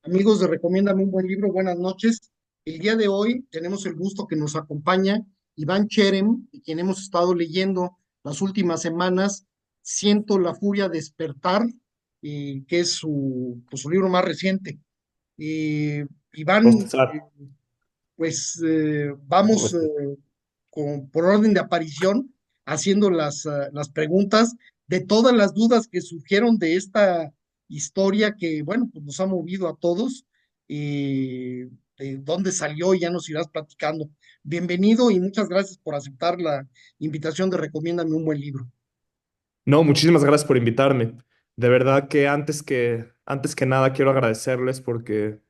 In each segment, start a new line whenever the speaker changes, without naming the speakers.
Amigos de Recomiéndame un buen libro, buenas noches. El día de hoy tenemos el gusto que nos acompaña Iván Cherem, quien hemos estado leyendo las últimas semanas, Siento la furia despertar, que es su libro más reciente. Iván,
César, ¿cómo
vamos
estás?
por orden de aparición haciendo las preguntas de todas las dudas que surgieron de esta historia que, bueno, pues nos ha movido a todos. De dónde salió, ya nos irás platicando. Bienvenido y muchas gracias por aceptar la invitación de Recomiéndame un buen libro.
No, muchísimas gracias por invitarme. De verdad que antes que nada quiero agradecerles porque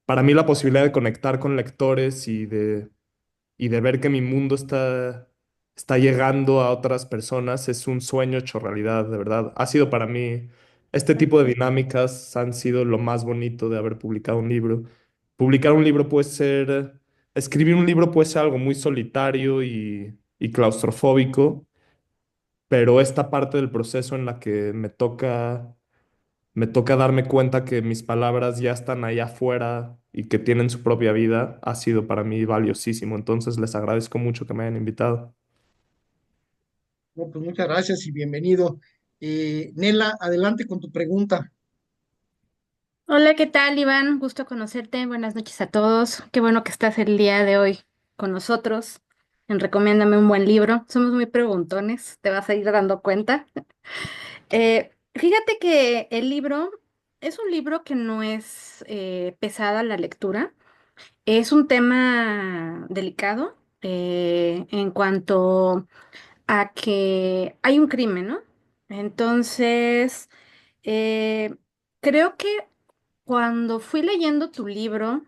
para mí la posibilidad de conectar con lectores y de ver que mi mundo está llegando a otras personas es un sueño hecho realidad, de verdad. Ha sido para mí, este tipo de dinámicas han sido lo más bonito de haber publicado un libro. Publicar un libro puede ser, escribir un libro puede ser algo muy solitario y claustrofóbico, pero esta parte del proceso en la que me toca darme cuenta que mis palabras ya están allá afuera y que tienen su propia vida, ha sido para mí valiosísimo. Entonces les agradezco mucho que me hayan invitado.
No, pues muchas gracias y bienvenido. Nela, adelante con tu pregunta.
Hola, ¿qué tal, Iván? Gusto conocerte. Buenas noches a todos. Qué bueno que estás el día de hoy con nosotros. Recomiéndame un buen libro. Somos muy preguntones, te vas a ir dando cuenta. Fíjate que el libro es un libro que no es pesada la lectura. Es un tema delicado en cuanto a que hay un crimen, ¿no? Entonces, eh, creo que cuando fui leyendo tu libro,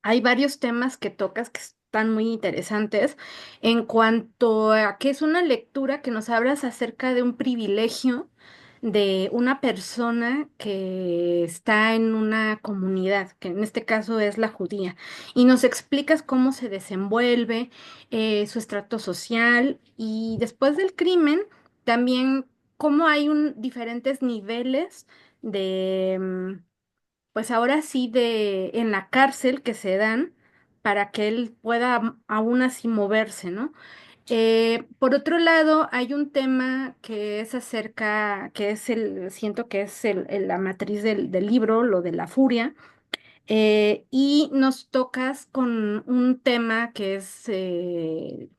hay varios temas que tocas que están muy interesantes en cuanto a que es una lectura que nos hablas acerca de un privilegio de una persona que está en una comunidad, que en este caso es la judía, y nos explicas cómo se desenvuelve su estrato social y después del crimen, también cómo hay diferentes niveles de pues ahora sí en la cárcel que se dan para que él pueda aún así moverse, ¿no? Por otro lado, hay un tema que es acerca, que es siento que es la matriz del libro, lo de la furia, y nos tocas con un tema que es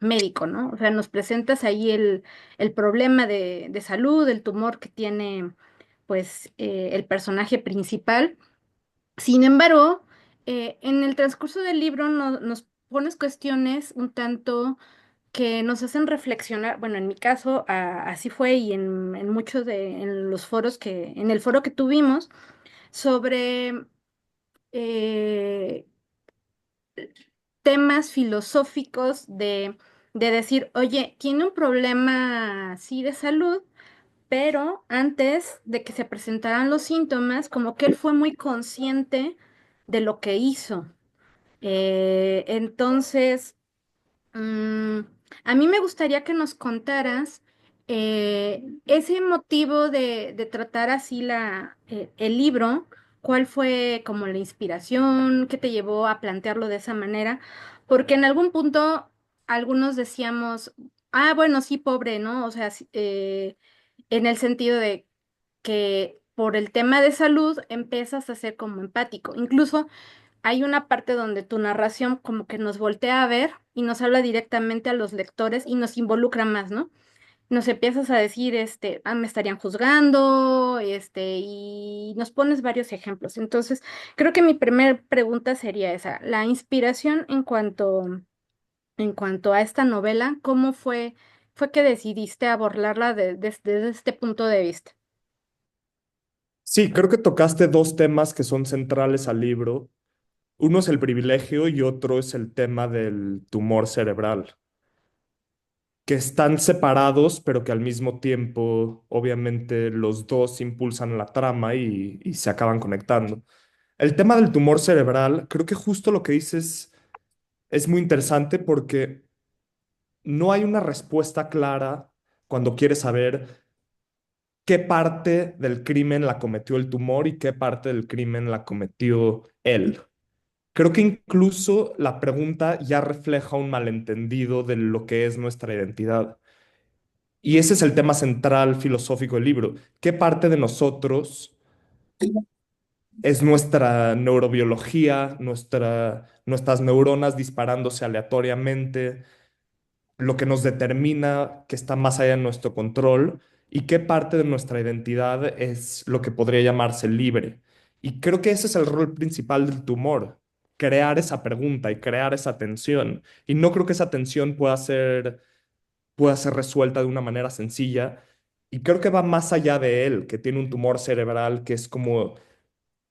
médico, ¿no? O sea, nos presentas ahí el problema de salud, el tumor que tiene, pues, el personaje principal. Sin embargo, en el transcurso del libro nos pones cuestiones un tanto que nos hacen reflexionar. Bueno, en mi caso, así fue y en muchos en los foros en el foro que tuvimos sobre eh, temas filosóficos de decir, oye, tiene un problema así de salud, pero antes de que se presentaran los síntomas, como que él fue muy consciente de lo que hizo. Entonces, mm, a mí me gustaría que nos contaras ese motivo de tratar así el libro, cuál fue como la inspiración, qué te llevó a plantearlo de esa manera, porque en algún punto algunos decíamos, ah, bueno, sí, pobre, ¿no? O sea, sí, en el sentido de que por el tema de salud empiezas a ser como empático. Incluso hay una parte donde tu narración como que nos voltea a ver y nos habla directamente a los lectores y nos involucra más, ¿no? Nos empiezas a decir, me estarían juzgando, y nos pones varios ejemplos. Entonces, creo que mi primera pregunta sería esa, la inspiración en cuanto a esta novela, ¿cómo fue que decidiste abordarla desde este punto de vista?
Sí, creo que tocaste dos temas que son centrales al libro. Uno es el privilegio y otro es el tema del tumor cerebral, que están separados, pero que al mismo tiempo, obviamente, los dos impulsan la trama y se acaban conectando. El tema del tumor cerebral, creo que justo lo que dices es muy interesante porque no hay una respuesta clara cuando quieres saber qué parte del crimen la cometió el tumor y qué parte del crimen la cometió él. Creo que incluso la pregunta ya refleja un malentendido de lo que es nuestra identidad. Y ese es el tema central filosófico del libro. ¿Qué parte de nosotros es nuestra neurobiología, nuestras neuronas disparándose aleatoriamente, lo que nos determina que está más allá de nuestro control y qué parte de nuestra identidad es lo que podría llamarse libre? Y creo que ese es el rol principal del tumor, crear esa pregunta y crear esa tensión. Y no creo que esa tensión pueda ser resuelta de una manera sencilla. Y creo que va más allá de él, que tiene un tumor cerebral que es como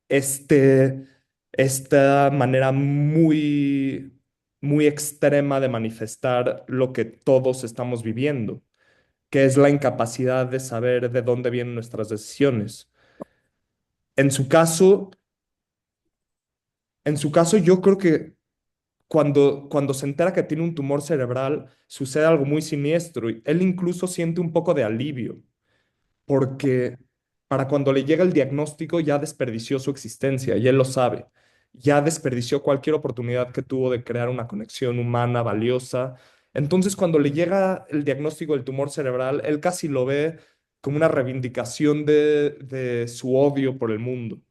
este, esta manera muy extrema de manifestar lo que todos estamos viviendo, que es la incapacidad de saber de dónde vienen nuestras decisiones. En su caso, en su caso, yo creo que cuando se entera que tiene un tumor cerebral, sucede algo muy siniestro y él incluso siente un poco de alivio porque para cuando le llega el diagnóstico ya desperdició su existencia y él lo sabe. Ya desperdició cualquier oportunidad que tuvo de crear una conexión humana valiosa. Entonces, cuando le llega el diagnóstico del tumor cerebral, él casi lo ve como una reivindicación de su odio por el mundo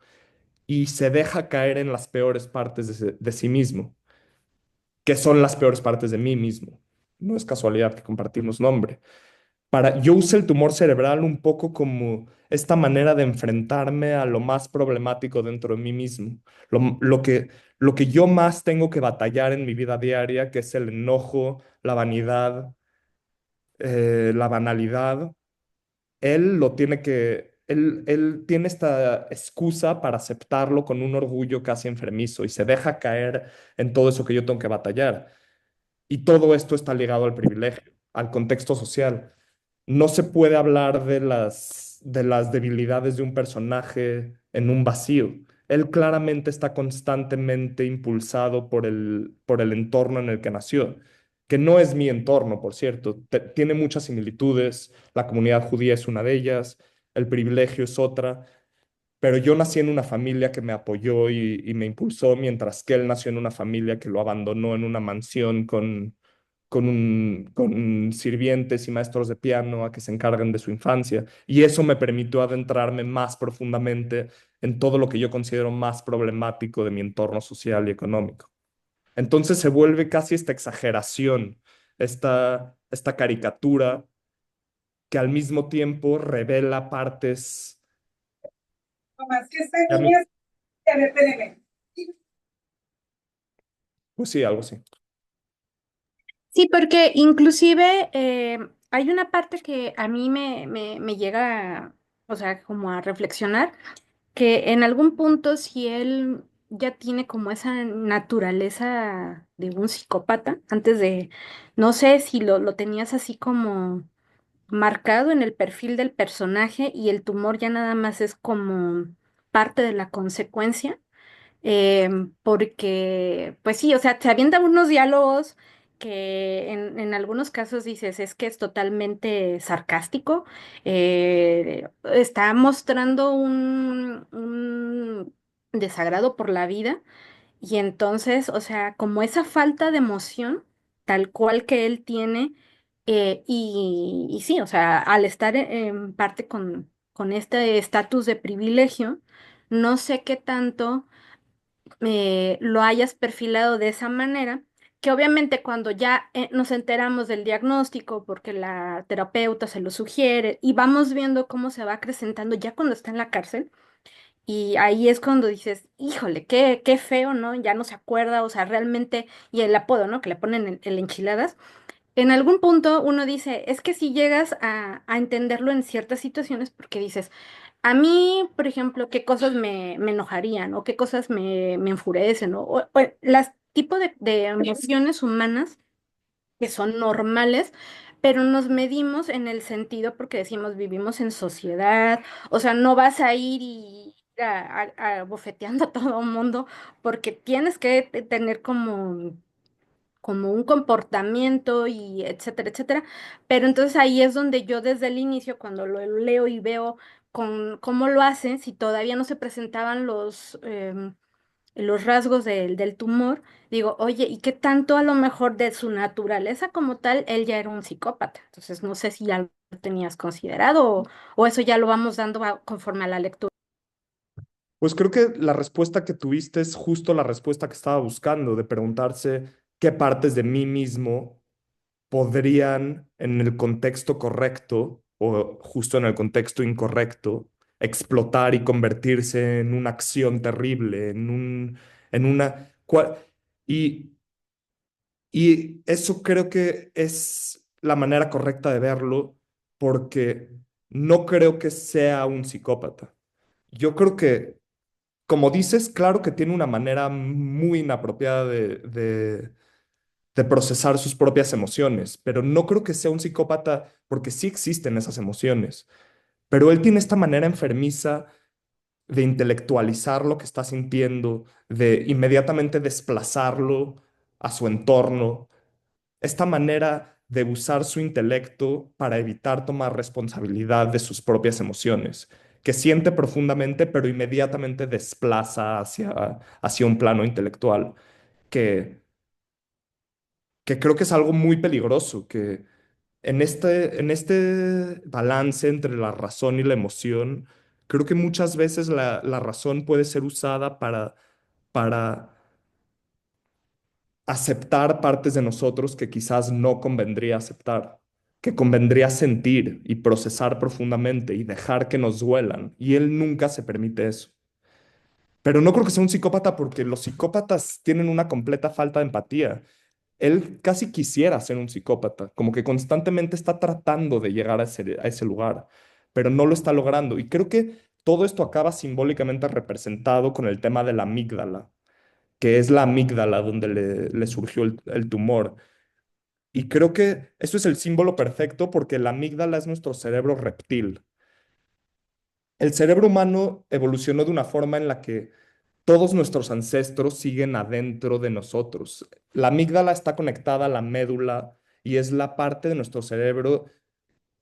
y se deja caer en las peores partes de sí mismo, que son las peores partes de mí mismo. No es casualidad que compartimos nombre. Yo usé el tumor cerebral un poco como esta manera de enfrentarme a lo más problemático dentro de mí mismo, lo que yo más tengo que batallar en mi vida diaria, que es el enojo, la vanidad, la banalidad. Él tiene esta excusa para aceptarlo con un orgullo casi enfermizo y se deja caer en todo eso que yo tengo que batallar. Y todo esto está ligado al privilegio, al contexto social. No se puede hablar de las debilidades de un personaje en un vacío. Él claramente está constantemente impulsado por el entorno en el que nació, que no es mi entorno, por cierto. Tiene muchas similitudes. La comunidad judía es una de ellas, el privilegio es otra, pero yo nací en una familia que me apoyó y me impulsó, mientras que él nació en una familia que lo abandonó en una mansión con sirvientes y maestros de piano a que se encarguen de su infancia. Y eso me permitió adentrarme más profundamente en todo lo que yo considero más problemático de mi entorno social y económico. Entonces se vuelve casi esta exageración, esta caricatura que al mismo tiempo revela partes
Mamá, que esta
que a mí,
niña, a ver, espéreme.
pues sí, algo así.
Sí, porque inclusive hay una parte que a mí me llega, o sea, como a reflexionar, que en algún punto si él ya tiene como esa naturaleza de un psicópata, antes de, no sé si lo tenías así como marcado en el perfil del personaje y el tumor ya nada más es como parte de la consecuencia, porque, pues sí, o sea, se avientan unos diálogos que en algunos casos dices, es que es totalmente sarcástico, está mostrando un desagrado por la vida y entonces, o sea, como esa falta de emoción tal cual que él tiene, y sí, o sea, al estar en parte con este estatus de privilegio, no sé qué tanto lo hayas perfilado de esa manera, que obviamente cuando ya nos enteramos del diagnóstico, porque la terapeuta se lo sugiere, y vamos viendo cómo se va acrecentando ya cuando está en la cárcel, y ahí es cuando dices, híjole, qué feo, ¿no? Ya no se acuerda, o sea, realmente, y el apodo, ¿no? Que le ponen el enchiladas. En algún punto uno dice, es que si llegas a entenderlo en ciertas situaciones, porque dices, a mí, por ejemplo, qué cosas me enojarían o qué cosas me enfurecen o las tipos de emociones humanas que son normales, pero nos medimos en el sentido porque decimos vivimos en sociedad, o sea, no vas a ir y bofeteando a todo el mundo porque tienes que tener como como un comportamiento y etcétera, etcétera. Pero entonces ahí es donde yo desde el inicio, cuando lo leo y veo con cómo lo hacen, si todavía no se presentaban los rasgos del tumor, digo, oye, ¿y qué tanto a lo mejor de su naturaleza como tal, él ya era un psicópata? Entonces no sé si ya lo tenías considerado o eso ya lo vamos dando conforme a la lectura.
Pues creo que la respuesta que tuviste es justo la respuesta que estaba buscando, de preguntarse qué partes de mí mismo podrían, en el contexto correcto o justo en el contexto incorrecto, explotar y convertirse en una acción terrible, en una... Y, y eso creo que es la manera correcta de verlo, porque no creo que sea un psicópata. Yo creo que, como dices, claro que tiene una manera muy inapropiada de procesar sus propias emociones, pero no creo que sea un psicópata porque sí existen esas emociones, pero él tiene esta manera enfermiza de intelectualizar lo que está sintiendo, de inmediatamente desplazarlo a su entorno, esta manera de usar su intelecto para evitar tomar responsabilidad de sus propias emociones, que siente profundamente, pero inmediatamente desplaza hacia un plano intelectual, que, que creo que es algo muy peligroso, que en este balance entre la razón y la emoción, creo que muchas veces la razón puede ser usada para aceptar partes de nosotros que quizás no convendría aceptar, que convendría sentir y procesar profundamente y dejar que nos duelan. Y él nunca se permite eso. Pero no creo que sea un psicópata porque los psicópatas tienen una completa falta de empatía. Él casi quisiera ser un psicópata, como que constantemente está tratando de llegar a ese lugar, pero no lo está logrando. Y creo que todo esto acaba simbólicamente representado con el tema de la amígdala, que es la amígdala donde le surgió el tumor. Y creo que eso es el símbolo perfecto porque la amígdala es nuestro cerebro reptil. El cerebro humano evolucionó de una forma en la que todos nuestros ancestros siguen adentro de nosotros. La amígdala está conectada a la médula y es la parte de nuestro cerebro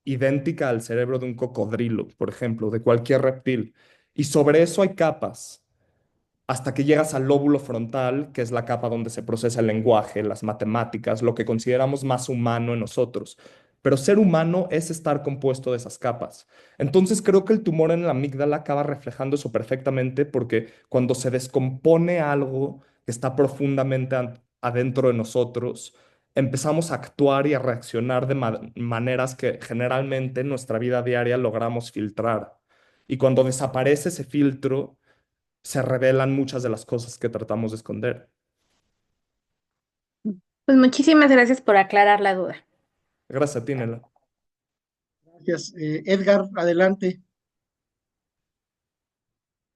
idéntica al cerebro de un cocodrilo, por ejemplo, de cualquier reptil. Y sobre eso hay capas, hasta que llegas al lóbulo frontal, que es la capa donde se procesa el lenguaje, las matemáticas, lo que consideramos más humano en nosotros. Pero ser humano es estar compuesto de esas capas. Entonces creo que el tumor en la amígdala acaba reflejando eso perfectamente porque cuando se descompone algo que está profundamente adentro de nosotros, empezamos a actuar y a reaccionar de maneras que generalmente en nuestra vida diaria logramos filtrar. Y cuando desaparece ese filtro, se revelan muchas de las cosas que tratamos de esconder.
Pues muchísimas gracias por aclarar la duda.
Gracias a ti, Nela.
Gracias. Edgar, adelante.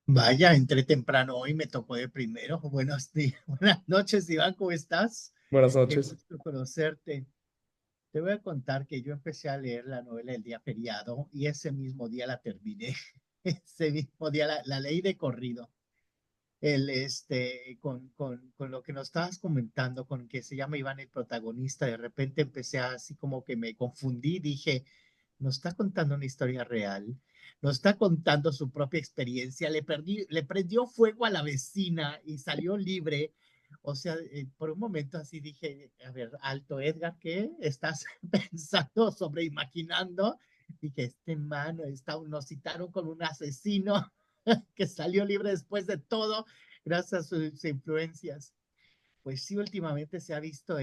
Vaya, entré temprano hoy, me tocó de primero. Buenos días, buenas noches, Iván, ¿cómo estás?
Buenas
Qué
noches.
gusto conocerte. Te voy a contar que yo empecé a leer la novela el día feriado y ese mismo día la terminé. Ese mismo día la leí de corrido. Con lo que nos estabas comentando, con que se llama Iván el protagonista, de repente empecé así como que me confundí, dije, nos está contando una historia real, nos está contando su propia experiencia, le prendió fuego a la vecina y salió libre. O sea, por un momento así dije, a ver, alto Edgar, ¿qué estás pensando sobre imaginando? Dije, mano, nos citaron con un asesino que salió libre después de todo, gracias a sus influencias. Pues sí, últimamente se ha visto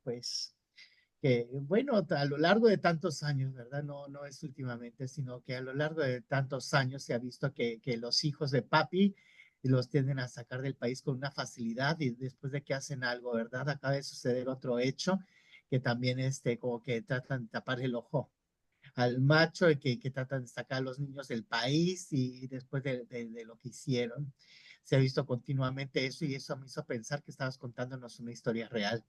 pues, que, bueno, a lo largo de tantos años, ¿verdad? No, no es últimamente, sino que a lo largo de tantos años se ha visto que los hijos de papi los tienden a sacar del país con una facilidad y después de que hacen algo, ¿verdad? Acaba de suceder otro hecho que también como que tratan de tapar el ojo al macho y que tratan de sacar a los niños del país y después de lo que hicieron. Se ha visto continuamente eso y eso me hizo pensar que estabas contándonos una historia real.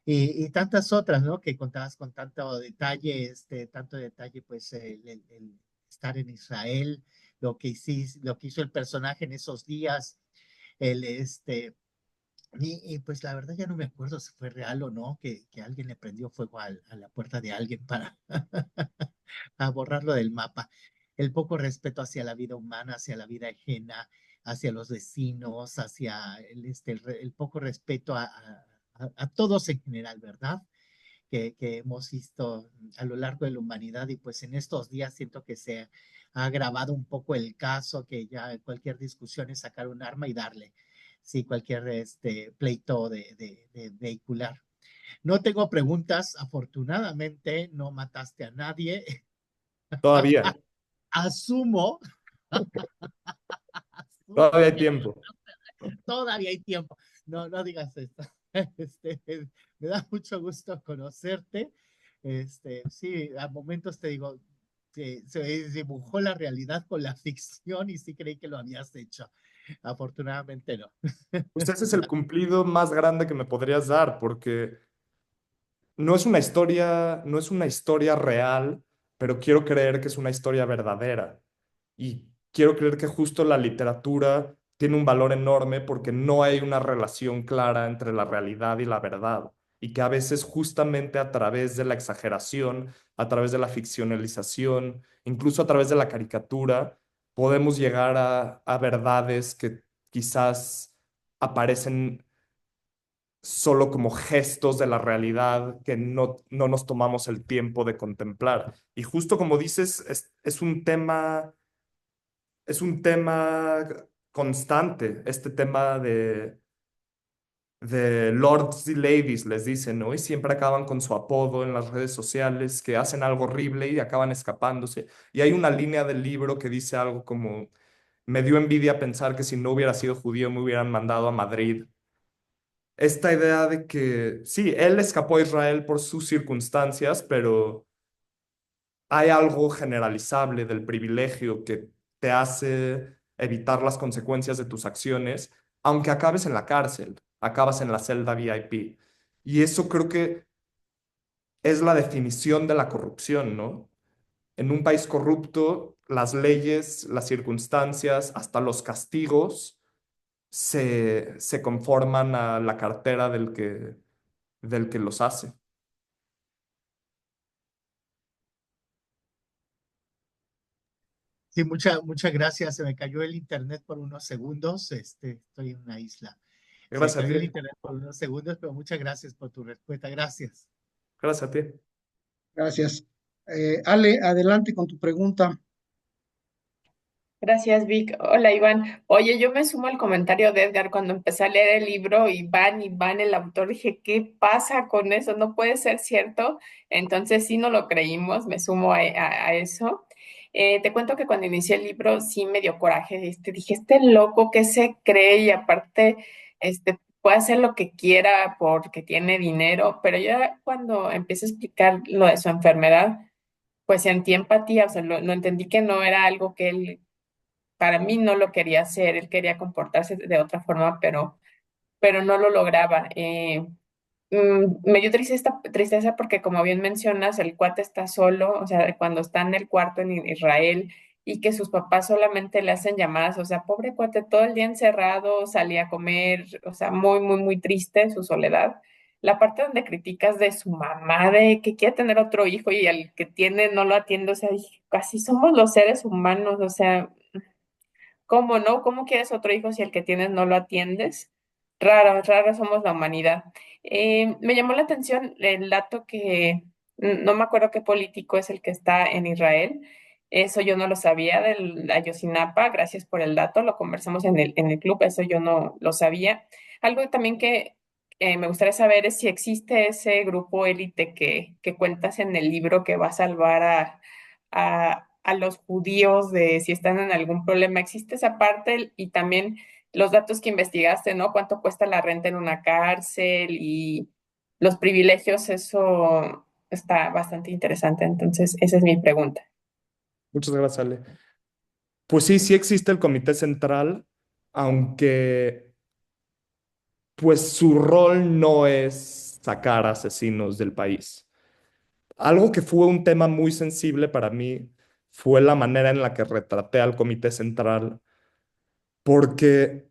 Y tantas otras, ¿no? Que contabas con tanto detalle, pues el estar en Israel, lo que hizo el personaje en esos días, el, este, Pues la verdad ya no me acuerdo si fue real o no, que alguien le prendió fuego a la puerta de alguien para a borrarlo del mapa. El poco respeto hacia la vida humana, hacia la vida ajena, hacia los vecinos, hacia el poco respeto a todos en general, ¿verdad? Que hemos visto a lo largo de la humanidad y pues en estos días siento que se ha agravado un poco el caso, que ya cualquier discusión es sacar un arma y darle, sí, cualquier pleito de vehicular. No tengo preguntas, afortunadamente no mataste a nadie.
Todavía,
Asumo,
todavía
asumo
hay
que
tiempo.
todavía hay tiempo. No, no digas esto. Este, me da mucho gusto conocerte. Sí, a momentos te digo, se dibujó la realidad con la ficción y sí creí que lo habías hecho. Afortunadamente no.
Pues ese es el cumplido más grande que me podrías dar, porque no es una historia real, pero quiero creer que es una historia verdadera. Y quiero creer que justo la literatura tiene un valor enorme porque no hay una relación clara entre la realidad y la verdad. Y que a veces justamente a través de la exageración, a través de la ficcionalización, incluso a través de la caricatura, podemos llegar a verdades que quizás aparecen solo como gestos de la realidad que no nos tomamos el tiempo de contemplar. Y justo como dices, es un tema constante, este tema de lords y ladies, les dicen, ¿no? Y siempre acaban con su apodo en las redes sociales, que hacen algo horrible y acaban escapándose. Y hay una línea del libro que dice algo como, me dio envidia pensar que si no hubiera sido judío me hubieran mandado a Madrid. Esta idea de que sí, él escapó a Israel por sus circunstancias, pero hay algo generalizable del privilegio que te hace evitar las consecuencias de tus acciones, aunque acabes en la cárcel, acabas en la celda VIP. Y eso creo que es la definición de la corrupción, ¿no? En un país corrupto, las leyes, las circunstancias, hasta los castigos se conforman a la cartera del que los hace.
Sí, muchas gracias. Se me cayó el internet por unos segundos. Estoy en una isla. Se me
Gracias a
cayó
ti,
el internet por unos segundos, pero muchas gracias por tu respuesta. Gracias.
gracias a ti.
Gracias. Ale, adelante con tu pregunta.
Gracias, Vic. Hola, Iván. Oye, yo me sumo al comentario de Edgar cuando empecé a leer el libro y van el autor. Dije, ¿qué pasa con eso? No puede ser cierto. Entonces sí no lo creímos, me sumo a eso. Te cuento que cuando inicié el libro sí me dio coraje. Dije, este loco que se cree y aparte puede hacer lo que quiera porque tiene dinero, pero ya cuando empecé a explicar lo de su enfermedad, pues sentí empatía, o sea, lo entendí que no era algo que él para mí no lo quería hacer, él quería comportarse de otra forma, pero no lo lograba. Me dio tristeza porque, como bien mencionas, el cuate está solo, o sea, cuando está en el cuarto en Israel y que sus papás solamente le hacen llamadas, o sea, pobre cuate, todo el día encerrado, salía a comer, o sea, muy, muy, muy triste su soledad. La parte donde criticas de su mamá, de que quiere tener otro hijo y el que tiene no lo atiende, o sea, dije, así somos los seres humanos, o sea, ¿cómo no? ¿Cómo quieres otro hijo si el que tienes no lo atiendes? Rara, rara somos la humanidad. Me llamó la atención el dato que no me acuerdo qué político es el que está en Israel. Eso yo no lo sabía del Ayotzinapa. Gracias por el dato. Lo conversamos en el club. Eso yo no lo sabía. Algo también que me gustaría saber es si existe ese grupo élite que cuentas en el libro que va a salvar a los judíos de si están en algún problema. ¿Existe esa parte? Y también los datos que investigaste, ¿no? ¿Cuánto cuesta la renta en una cárcel y los privilegios? Eso está bastante interesante. Entonces, esa es mi pregunta.
Muchas gracias, Ale. Pues sí, sí existe el Comité Central, aunque pues su rol no es sacar asesinos del país. Algo que fue un tema muy sensible para mí fue la manera en la que retraté al Comité Central, porque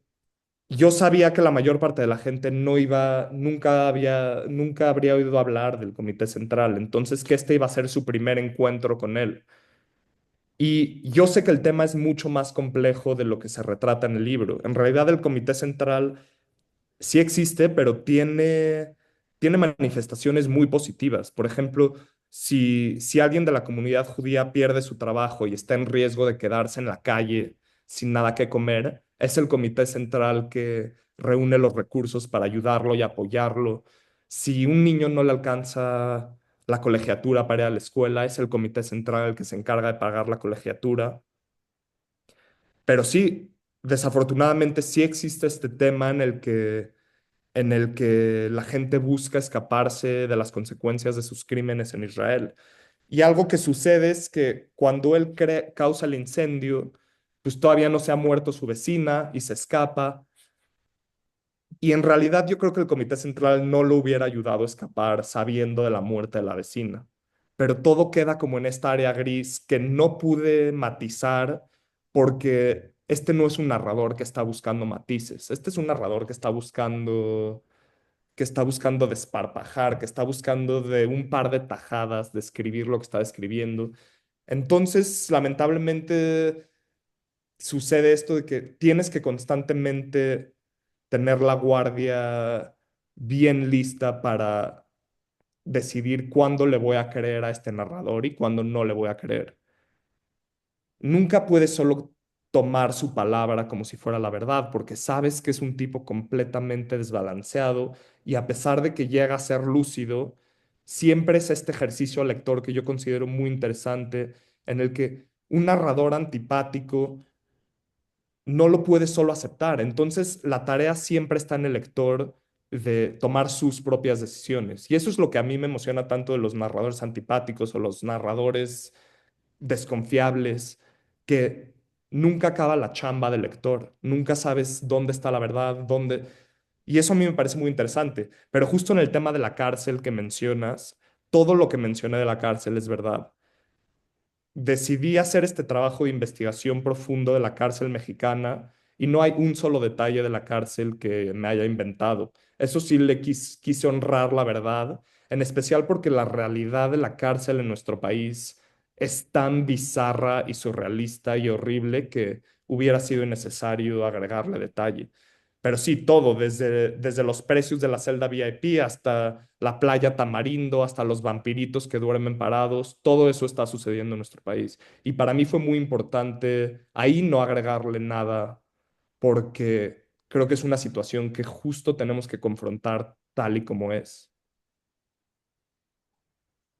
yo sabía que la mayor parte de la gente no iba, nunca habría oído hablar del Comité Central, entonces que este iba a ser su primer encuentro con él. Y yo sé que el tema es mucho más complejo de lo que se retrata en el libro. En realidad el Comité Central sí existe, pero tiene manifestaciones muy positivas. Por ejemplo, si alguien de la comunidad judía pierde su trabajo y está en riesgo de quedarse en la calle sin nada que comer, es el comité central que reúne los recursos para ayudarlo y apoyarlo. Si un niño no le alcanza la colegiatura para ir a la escuela, es el comité central el que se encarga de pagar la colegiatura. Pero sí, desafortunadamente sí existe este tema en el que la gente busca escaparse de las consecuencias de sus crímenes en Israel. Y algo que sucede es que cuando él causa el incendio, pues todavía no se ha muerto su vecina y se escapa. Y en realidad yo creo que el Comité Central no lo hubiera ayudado a escapar sabiendo de la muerte de la vecina. Pero todo queda como en esta área gris que no pude matizar porque este no es un narrador que está buscando matices. Este es un narrador que está buscando desparpajar, que está buscando de un par de tajadas describir lo que está describiendo. Entonces, lamentablemente, sucede esto de que tienes que constantemente tener la guardia bien lista para decidir cuándo le voy a creer a este narrador y cuándo no le voy a creer. Nunca puedes solo tomar su palabra como si fuera la verdad, porque sabes que es un tipo completamente desbalanceado y a pesar de que llega a ser lúcido, siempre es este ejercicio lector que yo considero muy interesante, en el que un narrador antipático no lo puede solo aceptar. Entonces, la tarea siempre está en el lector de tomar sus propias decisiones. Y eso es lo que a mí me emociona tanto de los narradores antipáticos o los narradores desconfiables, que nunca acaba la chamba del lector, nunca sabes dónde está la verdad, dónde... Y eso a mí me parece muy interesante, pero justo en el tema de la cárcel que mencionas, todo lo que mencioné de la cárcel es verdad. Decidí hacer este trabajo de investigación profundo de la cárcel mexicana y no hay un solo detalle de la cárcel que me haya inventado. Eso sí le quise honrar la verdad, en especial porque la realidad de la cárcel en nuestro país es tan bizarra y surrealista y horrible que hubiera sido innecesario agregarle detalle. Pero sí, todo, desde los precios de la celda VIP hasta la playa Tamarindo, hasta los vampiritos que duermen parados, todo eso está sucediendo en nuestro país. Y para mí fue muy importante ahí no agregarle nada, porque creo que es una situación que justo tenemos que confrontar tal y como es.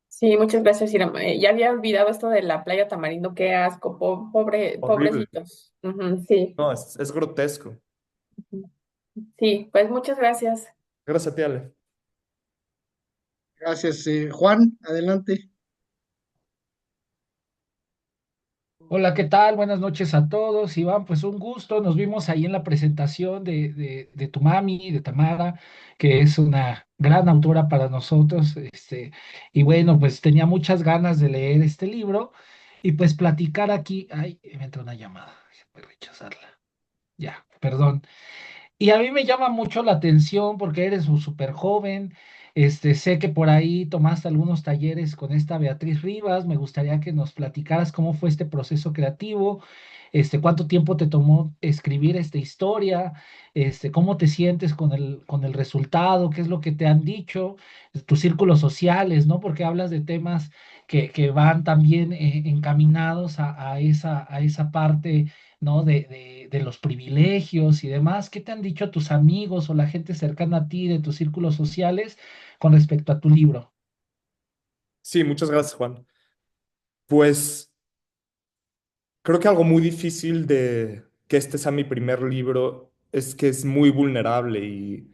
Sí, muchas gracias, Iram. Ya había olvidado esto de la playa Tamarindo, qué asco,
Horrible.
pobrecitos. Ujú, sí,
No, es grotesco.
ujú. Sí, pues muchas gracias.
Gracias a ti, Ale.
Gracias, Juan, adelante.
Hola, ¿qué tal? Buenas noches a todos. Iván, pues un gusto. Nos vimos ahí en la presentación de tu mami, de Tamara, que es una gran autora para nosotros. Y bueno, pues tenía muchas ganas de leer este libro y pues platicar aquí. Ay, me entró una llamada. Voy a rechazarla. Ya, perdón. Y a mí me llama mucho la atención porque eres un súper joven. Sé que por ahí tomaste algunos talleres con esta Beatriz Rivas. Me gustaría que nos platicaras cómo fue este proceso creativo, cuánto tiempo te tomó escribir esta historia, cómo te sientes con el resultado, qué es lo que te han dicho, tus círculos sociales, ¿no? Porque hablas de temas que van también encaminados a esa parte, ¿no? De los privilegios y demás. ¿Qué te han dicho tus amigos o la gente cercana a ti de tus círculos sociales con respecto a tu libro?
Sí, muchas gracias, Juan. Pues creo que algo muy difícil de que este sea mi primer libro es que es muy vulnerable y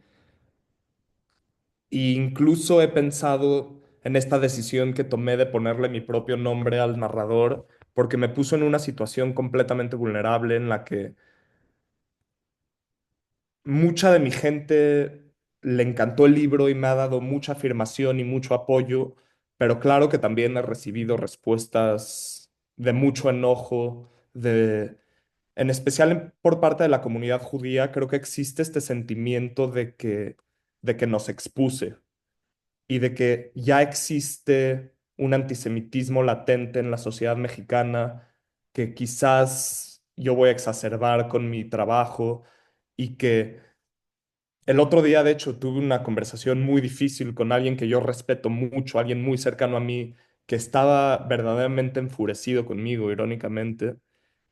incluso he pensado en esta decisión que tomé de ponerle mi propio nombre al narrador porque me puso en una situación completamente vulnerable en la que mucha de mi gente le encantó el libro y me ha dado mucha afirmación y mucho apoyo, pero claro que también he recibido respuestas de mucho enojo, en especial por parte de la comunidad judía, creo que existe este sentimiento de que nos expuse y de que ya existe un antisemitismo latente en la sociedad mexicana que quizás yo voy a exacerbar con mi trabajo y que el otro día, de hecho, tuve una conversación muy difícil con alguien que yo respeto mucho, alguien muy cercano a mí, que estaba verdaderamente enfurecido conmigo, irónicamente,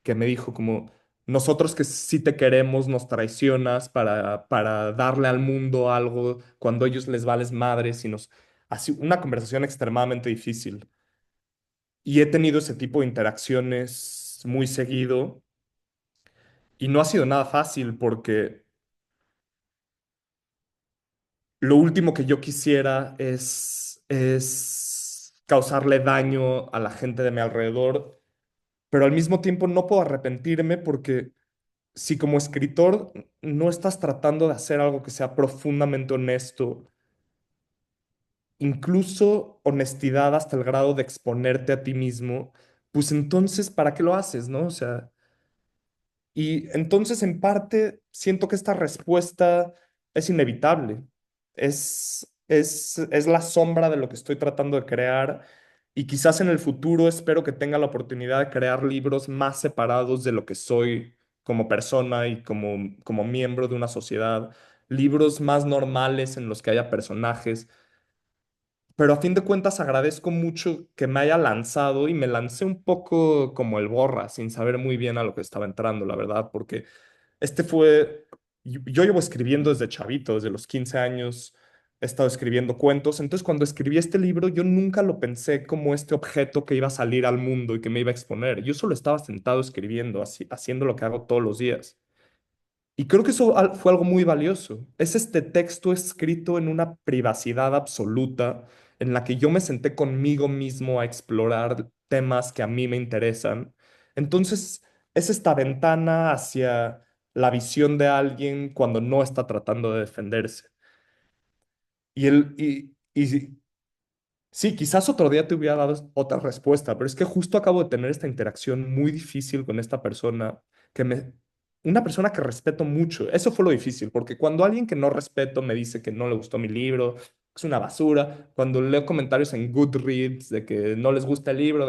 que me dijo como, nosotros que sí te queremos, nos traicionas para darle al mundo algo cuando a ellos les vales madres y nos... Así, una conversación extremadamente difícil. Y he tenido ese tipo de interacciones muy seguido y no ha sido nada fácil porque lo último que yo quisiera es causarle daño a la gente de mi alrededor, pero al mismo tiempo no puedo arrepentirme porque si como escritor no estás tratando de hacer algo que sea profundamente honesto, incluso honestidad hasta el grado de exponerte a ti mismo, pues entonces, ¿para qué lo haces, no? O sea, y entonces en parte siento que esta respuesta es inevitable, es la sombra de lo que estoy tratando de crear y quizás en el futuro espero que tenga la oportunidad de crear libros más separados de lo que soy como persona y como miembro de una sociedad, libros más normales en los que haya personajes, pero a fin de cuentas agradezco mucho que me haya lanzado y me lancé un poco como el borra, sin saber muy bien a lo que estaba entrando, la verdad, porque este fue, yo llevo escribiendo desde chavito, desde los 15 años he estado escribiendo cuentos, entonces cuando escribí este libro yo nunca lo pensé como este objeto que iba a salir al mundo y que me iba a exponer, yo solo estaba sentado escribiendo, así, haciendo lo que hago todos los días. Y creo que eso fue algo muy valioso. Es este texto escrito en una privacidad absoluta, en la que yo me senté conmigo mismo a explorar temas que a mí me interesan. Entonces, es esta ventana hacia la visión de alguien cuando no está tratando de defenderse. Y sí, quizás otro día te hubiera dado otra respuesta, pero es que justo acabo de tener esta interacción muy difícil con esta persona, una persona que respeto mucho. Eso fue lo difícil, porque cuando alguien que no respeto me dice que no le gustó mi libro, es una basura, cuando leo comentarios en Goodreads de que no les gusta el libro,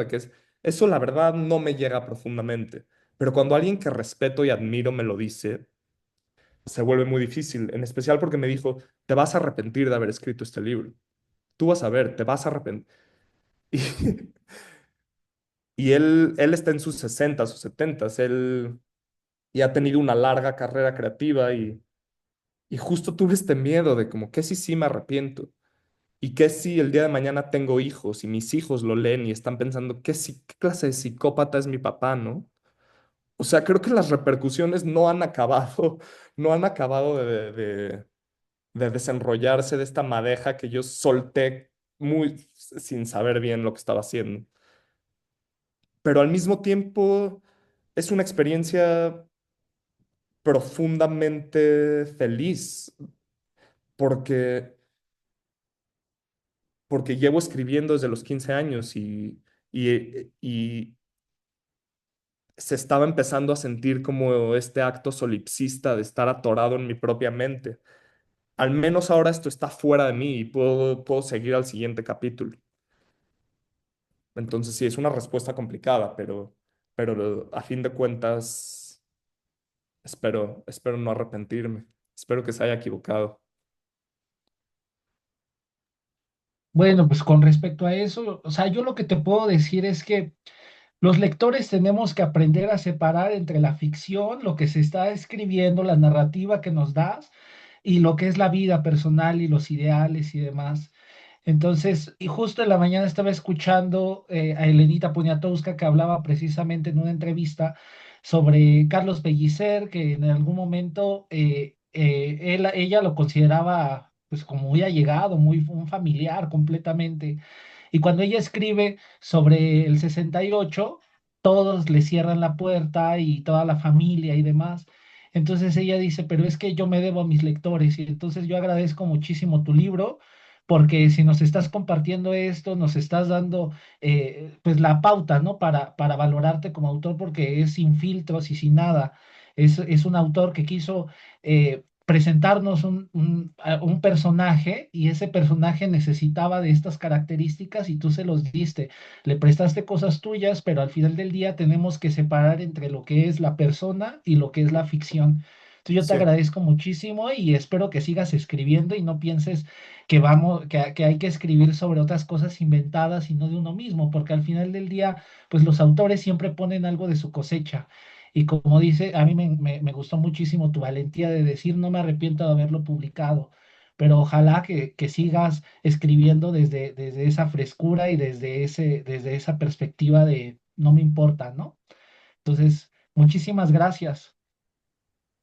eso la verdad no me llega profundamente. Pero cuando alguien que respeto y admiro me lo dice, se vuelve muy difícil, en especial porque me dijo, te vas a arrepentir de haber escrito este libro. Tú vas a ver, te vas a arrepentir. Y, y él está en sus 60 sus 70, él y ha tenido una larga carrera creativa y justo tuve este miedo de como, ¿qué si sí me arrepiento? ¿Y qué si el día de mañana tengo hijos y mis hijos lo leen y están pensando, qué clase de psicópata es mi papá, ¿no? O sea, creo que las repercusiones no han acabado, no han acabado de desenrollarse de esta madeja que yo solté muy sin saber bien lo que estaba haciendo. Pero al mismo tiempo es una experiencia profundamente feliz porque, porque llevo escribiendo desde los 15 años y se estaba empezando a sentir como este acto solipsista de estar atorado en mi propia mente. Al menos ahora esto está fuera de mí y puedo seguir al siguiente capítulo. Entonces sí, es una respuesta complicada, pero a fin de cuentas espero no arrepentirme. Espero que se haya equivocado.
Bueno, pues con respecto a eso, o sea, yo lo que te puedo decir es que los lectores tenemos que aprender a separar entre la ficción, lo que se está escribiendo, la narrativa que nos das, y lo que es la vida personal y los ideales y demás. Entonces, y justo en la mañana estaba escuchando a Elenita Poniatowska que hablaba precisamente en una entrevista sobre Carlos Pellicer, que en algún momento ella lo consideraba pues como muy allegado, muy un familiar completamente. Y cuando ella escribe sobre el 68, todos le cierran la puerta y toda la familia y demás. Entonces ella dice, pero es que yo me debo a mis lectores y entonces yo agradezco muchísimo tu libro porque si nos estás compartiendo esto, nos estás dando pues la pauta, ¿no? Para valorarte como autor, porque es sin filtros y sin nada. Es un autor que quiso presentarnos un personaje y ese personaje necesitaba de estas características y tú se los diste. Le prestaste cosas tuyas, pero al final del día tenemos que separar entre lo que es la persona y lo que es la ficción. Entonces yo te
Sí.
agradezco muchísimo y espero que sigas escribiendo y no pienses que hay que escribir sobre otras cosas inventadas y no de uno mismo, porque al final del día, pues los autores siempre ponen algo de su cosecha. Y como dice, a mí me gustó muchísimo tu valentía de decir, no me arrepiento de haberlo publicado, pero ojalá que sigas escribiendo desde esa frescura y desde esa perspectiva de no me importa, ¿no? Entonces, muchísimas gracias.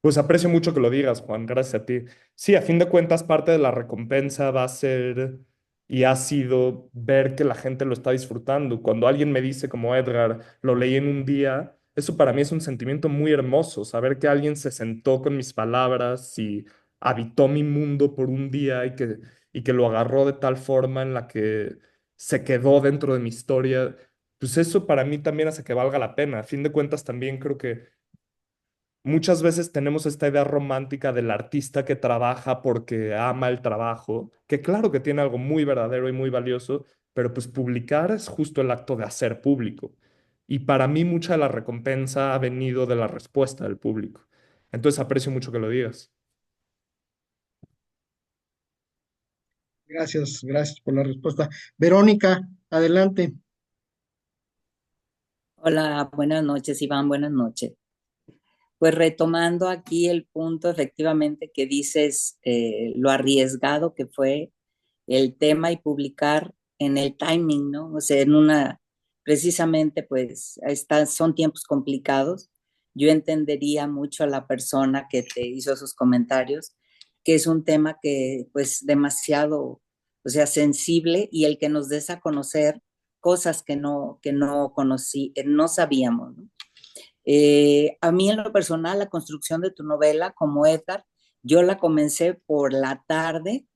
Pues aprecio mucho que lo digas, Juan, gracias a ti. Sí, a fin de cuentas, parte de la recompensa va a ser y ha sido ver que la gente lo está disfrutando. Cuando alguien me dice, como Edgar, lo leí en un día, eso para mí es un sentimiento muy hermoso, saber que alguien se sentó con mis palabras y habitó mi mundo por un día y que lo agarró de tal forma en la que se quedó dentro de mi historia. Pues eso para mí también hace que valga la pena. A fin de cuentas, también creo que muchas veces tenemos esta idea romántica del artista que trabaja porque ama el trabajo, que claro que tiene algo muy verdadero y muy valioso, pero pues publicar es justo el acto de hacer público. Y para mí mucha de la recompensa ha venido de la respuesta del público. Entonces aprecio mucho que lo digas.
Gracias, gracias por la respuesta. Verónica, adelante.
Hola, buenas noches, Iván, buenas noches. Pues retomando aquí el punto efectivamente que dices, lo arriesgado que fue el tema y publicar en el timing, ¿no? O sea, precisamente pues son tiempos complicados. Yo entendería mucho a la persona que te hizo esos comentarios, que es un tema que pues demasiado, o sea, sensible y el que nos des a conocer cosas que no conocí, no sabíamos, ¿no? A mí en lo personal, la construcción de tu novela como Edgar, yo la comencé por la tarde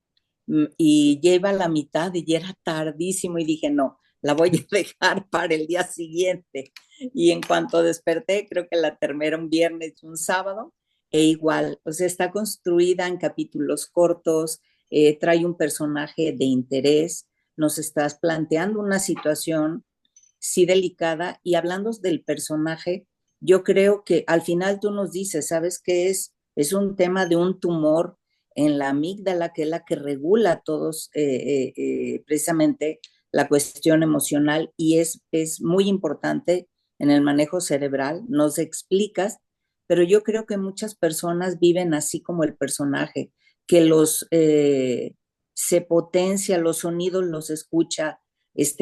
y ya iba a la mitad y ya era tardísimo y dije, no, la voy a dejar para el día siguiente. Y en cuanto desperté, creo que la terminé un viernes, un sábado, e igual, o sea, está construida en capítulos cortos, trae un personaje de interés, nos estás planteando una situación sí delicada y hablando del personaje, yo creo que al final tú nos dices, ¿sabes qué es? Es un tema de un tumor en la amígdala, que es la que regula todos precisamente la cuestión emocional y es muy importante en el manejo cerebral, nos explicas, pero yo creo que muchas personas viven así como el personaje, que se potencia, los sonidos los escucha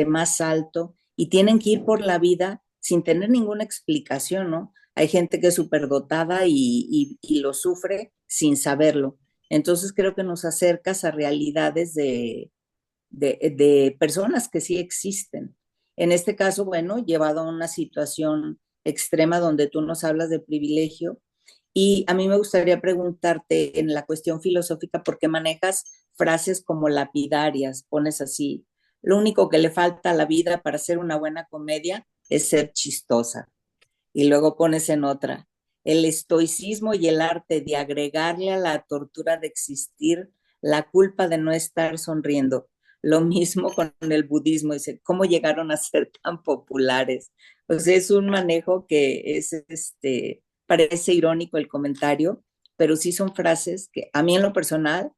más alto y tienen que ir por la vida sin tener ninguna explicación, ¿no? Hay gente que es superdotada y lo sufre sin saberlo. Entonces creo que nos acercas a realidades de personas que sí existen. En este caso, bueno, llevado a una situación extrema donde tú nos hablas de privilegio. Y a mí me gustaría preguntarte en la cuestión filosófica, ¿por qué manejas frases como lapidarias? Pones así, lo único que le falta a la vida para hacer una buena comedia es ser chistosa. Y luego pones en otra, el estoicismo y el arte de agregarle a la tortura de existir la culpa de no estar sonriendo. Lo mismo con el budismo, dice, ¿cómo llegaron a ser tan populares? O sea, es un manejo que parece irónico el comentario, pero sí son frases que a mí en lo personal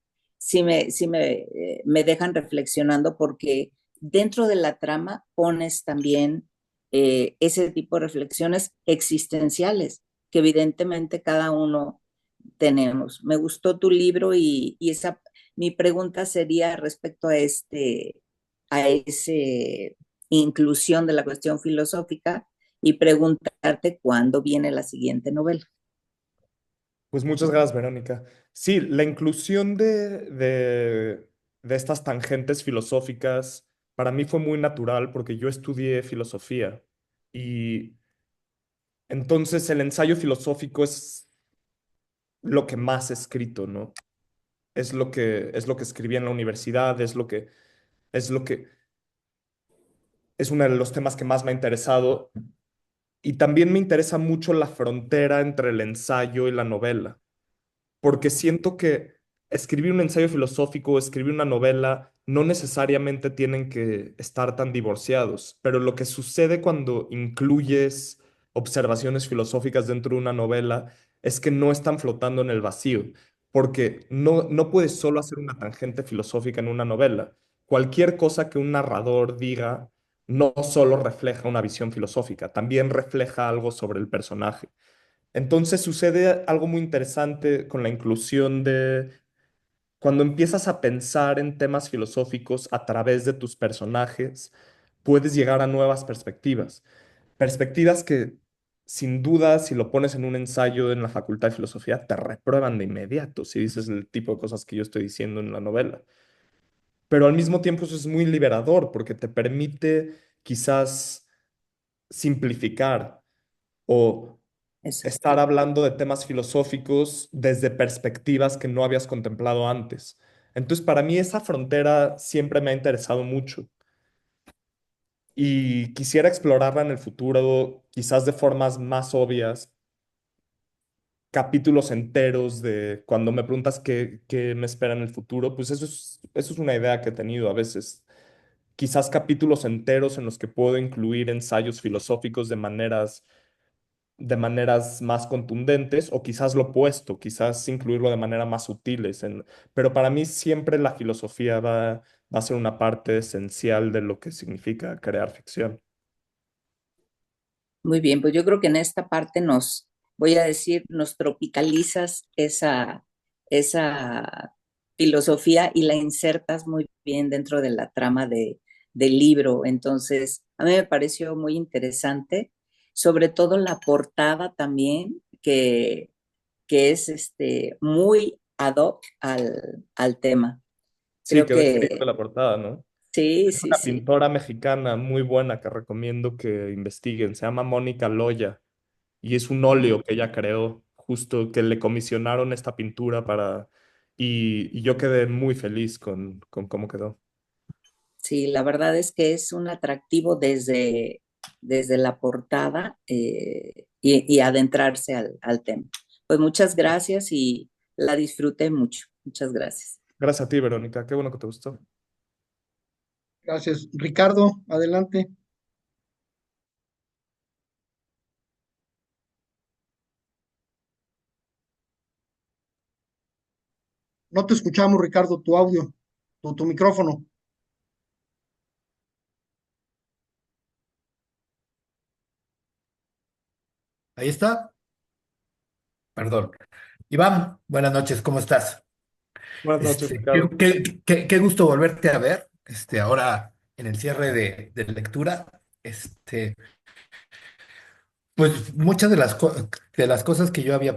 me dejan reflexionando porque dentro de la trama pones también ese tipo de reflexiones existenciales que evidentemente cada uno tenemos. Me gustó tu libro mi pregunta sería respecto a a ese inclusión de la cuestión filosófica y preguntarte cuándo viene la siguiente novela.
Pues muchas gracias, Verónica. Sí, la inclusión de estas tangentes filosóficas para mí fue muy natural porque yo estudié filosofía y entonces el ensayo filosófico es lo que más he escrito, ¿no? es lo que escribí en la universidad, es lo que, es uno de los temas que más me ha interesado. Y también me interesa mucho la frontera entre el ensayo y la novela, porque siento que escribir un ensayo filosófico o escribir una novela no necesariamente tienen que estar tan divorciados, pero lo que sucede cuando incluyes observaciones filosóficas dentro de una novela es que no están flotando en el vacío, porque no puedes solo hacer una tangente filosófica en una novela. Cualquier cosa que un narrador diga no solo refleja una visión filosófica, también refleja algo sobre el personaje. Entonces sucede algo muy interesante con la inclusión de cuando empiezas a pensar en temas filosóficos a través de tus personajes, puedes llegar a nuevas perspectivas. Perspectivas que, sin duda, si lo pones en un ensayo en la Facultad de Filosofía, te reprueban de inmediato si dices el tipo de cosas que yo estoy diciendo en la novela. Pero al mismo tiempo eso es muy liberador porque te permite quizás simplificar o
Eso.
estar hablando de temas filosóficos desde perspectivas que no habías contemplado antes. Entonces, para mí esa frontera siempre me ha interesado mucho y quisiera explorarla en el futuro, quizás de formas más obvias, capítulos enteros de cuando me preguntas qué me espera en el futuro, pues eso es una idea que he tenido a veces. Quizás capítulos enteros en los que puedo incluir ensayos filosóficos de maneras más contundentes o quizás lo opuesto, quizás incluirlo de manera más sutiles. Pero para mí siempre la filosofía va a ser una parte esencial de lo que significa crear ficción.
Muy bien, pues yo creo que en esta parte voy a decir, nos tropicalizas esa filosofía y la insertas muy bien dentro de la trama del libro. Entonces, a mí me pareció muy interesante, sobre todo la portada también, que es muy ad hoc al tema.
Sí,
Creo
quedó increíble
que
la portada, ¿no?
sí,
Es
sí,
una
sí.
pintora mexicana muy buena que recomiendo que investiguen. Se llama Mónica Loya y es un óleo que ella creó, justo que le comisionaron esta pintura para... Y yo quedé muy feliz con cómo quedó.
Sí, la verdad es que es un atractivo desde la portada y adentrarse al tema. Pues muchas gracias y la disfruté mucho. Muchas gracias.
Gracias a ti, Verónica. Qué bueno que te gustó.
Gracias. Ricardo, adelante. No te escuchamos, Ricardo, tu audio, tu micrófono.
Ahí está. Perdón. Iván, buenas noches, ¿cómo estás?
Buenas noches,
Qué,
Ricardo.
qué gusto volverte a ver, ahora en el cierre de lectura. Pues muchas de las cosas que yo había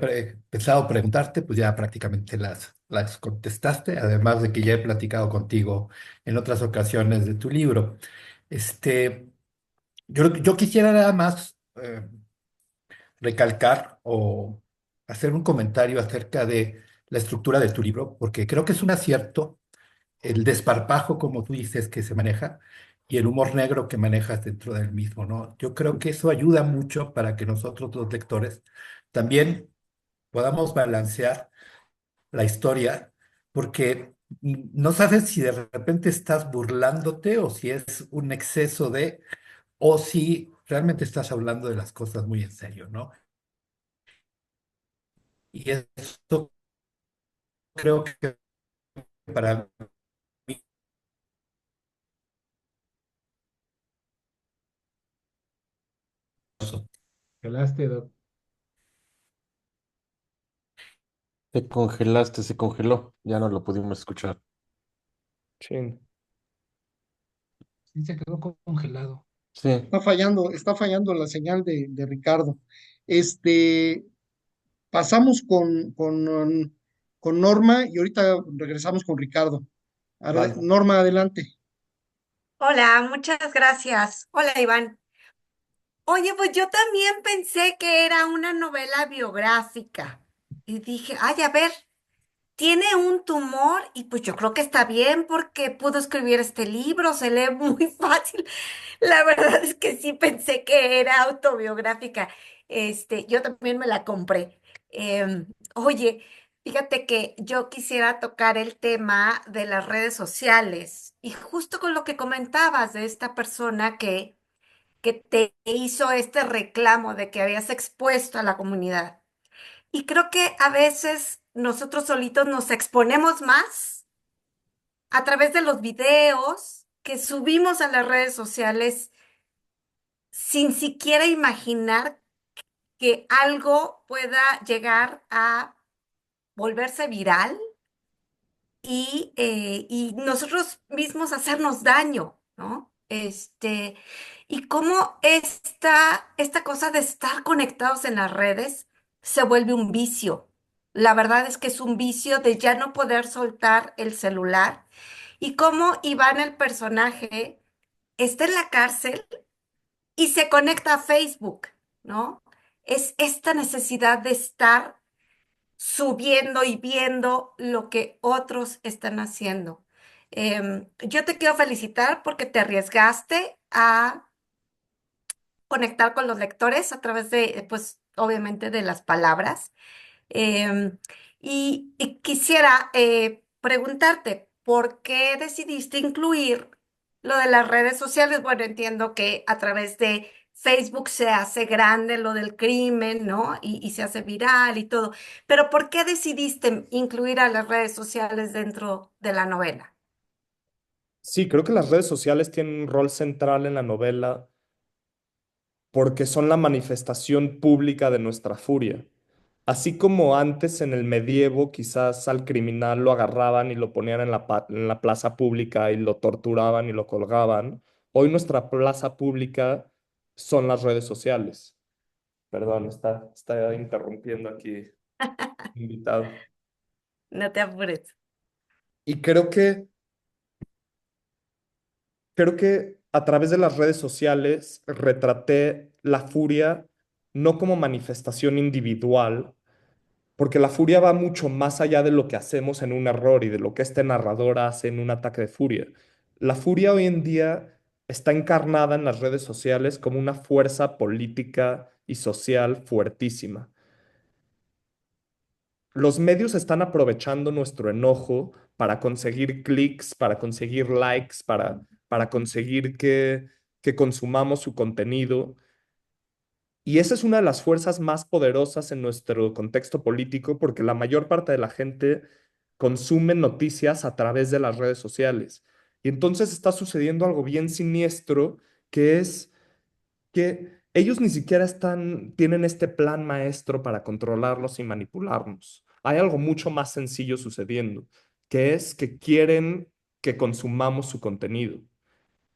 pensado preguntarte, pues ya prácticamente las contestaste, además de que ya he platicado contigo en otras ocasiones de tu libro. Este, yo quisiera nada más recalcar o hacer un comentario acerca de la estructura de tu libro, porque creo que es un acierto el desparpajo, como tú dices, que se maneja y el humor negro que manejas dentro del mismo, ¿no? Yo creo que eso ayuda mucho para que nosotros los lectores también podamos balancear la historia, porque no sabes si de repente estás burlándote o si es un exceso o si realmente estás hablando de las cosas muy en serio, ¿no? Y esto creo que para mí,
Gelaste, Doc.
Te congelaste, se congeló, ya no lo pudimos escuchar.
Chin.
Sí, se quedó congelado.
Sí,
Está fallando la señal de Ricardo. Este, pasamos con Norma y ahorita regresamos con Ricardo.
Vale.
Norma, adelante.
Hola, muchas gracias. Hola, Iván. Oye, pues yo también pensé que era una novela biográfica. Y dije, ay, a ver, tiene un tumor y pues yo creo que está bien porque pudo escribir este libro, se lee muy fácil. La verdad es que sí pensé que era autobiográfica. Yo también me la compré. Oye, fíjate que yo quisiera tocar el tema de las redes sociales y justo con lo que comentabas de esta persona que te hizo este reclamo de que habías expuesto a la comunidad. Y creo que a veces nosotros solitos nos exponemos más a través de los videos que subimos a las redes sociales sin siquiera imaginar que algo pueda llegar a volverse viral y nosotros mismos hacernos daño, ¿no? Y cómo esta cosa de estar conectados en las redes se vuelve un vicio. La verdad es que es un vicio de ya no poder soltar el celular y cómo Iván, el personaje, está en la cárcel y se conecta a Facebook, ¿no? Es esta necesidad de estar subiendo y viendo lo que otros están haciendo. Yo te quiero felicitar porque te arriesgaste a conectar con los lectores a través de, pues, obviamente de las palabras. Em, y quisiera preguntarte, ¿por qué decidiste incluir lo de las redes sociales? Bueno, entiendo que a través de Facebook se hace grande lo del crimen, ¿no? Y se hace viral y todo. Pero ¿por qué decidiste incluir a las redes sociales dentro de la novela?
Sí, creo que las redes sociales tienen un rol central en la novela porque son la manifestación pública de nuestra furia. Así como antes en el medievo quizás al criminal lo agarraban y lo ponían en en la plaza pública y lo torturaban y lo colgaban, hoy nuestra plaza pública son las redes sociales. Perdón, está interrumpiendo aquí invitado.
No te apures.
Y creo que a través de las redes sociales retraté la furia no como manifestación individual, porque la furia va mucho más allá de lo que hacemos en un error y de lo que este narrador hace en un ataque de furia. La furia hoy en día está encarnada en las redes sociales como una fuerza política y social fuertísima. Los medios están aprovechando nuestro enojo para conseguir clics, para conseguir likes, para conseguir que consumamos su contenido. Y esa es una de las fuerzas más poderosas en nuestro contexto político porque la mayor parte de la gente consume noticias a través de las redes sociales. Y entonces está sucediendo algo bien siniestro, que es que ellos ni siquiera tienen este plan maestro para controlarlos y manipularnos. Hay algo mucho más sencillo sucediendo, que es que quieren que consumamos su contenido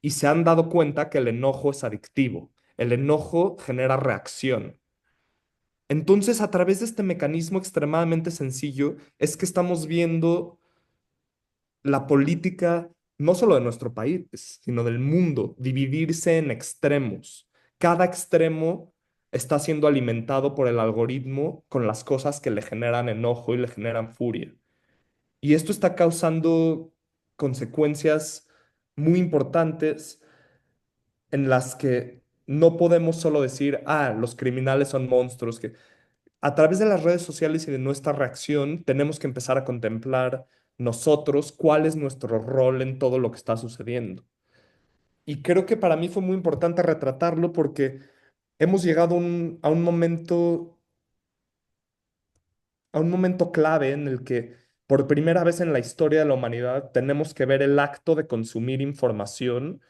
y se han dado cuenta que el enojo es adictivo. El enojo genera reacción. Entonces, a través de este mecanismo extremadamente sencillo, es que estamos viendo la política, no solo de nuestro país, sino del mundo, dividirse en extremos. Cada extremo está siendo alimentado por el algoritmo con las cosas que le generan enojo y le generan furia. Y esto está causando consecuencias muy importantes en las que no podemos solo decir, ah, los criminales son monstruos, que a través de las redes sociales y de nuestra reacción tenemos que empezar a contemplar nosotros cuál es nuestro rol en todo lo que está sucediendo. Y creo que para mí fue muy importante retratarlo porque hemos llegado a un momento clave en el que por primera vez en la historia de la humanidad tenemos que ver el acto de consumir información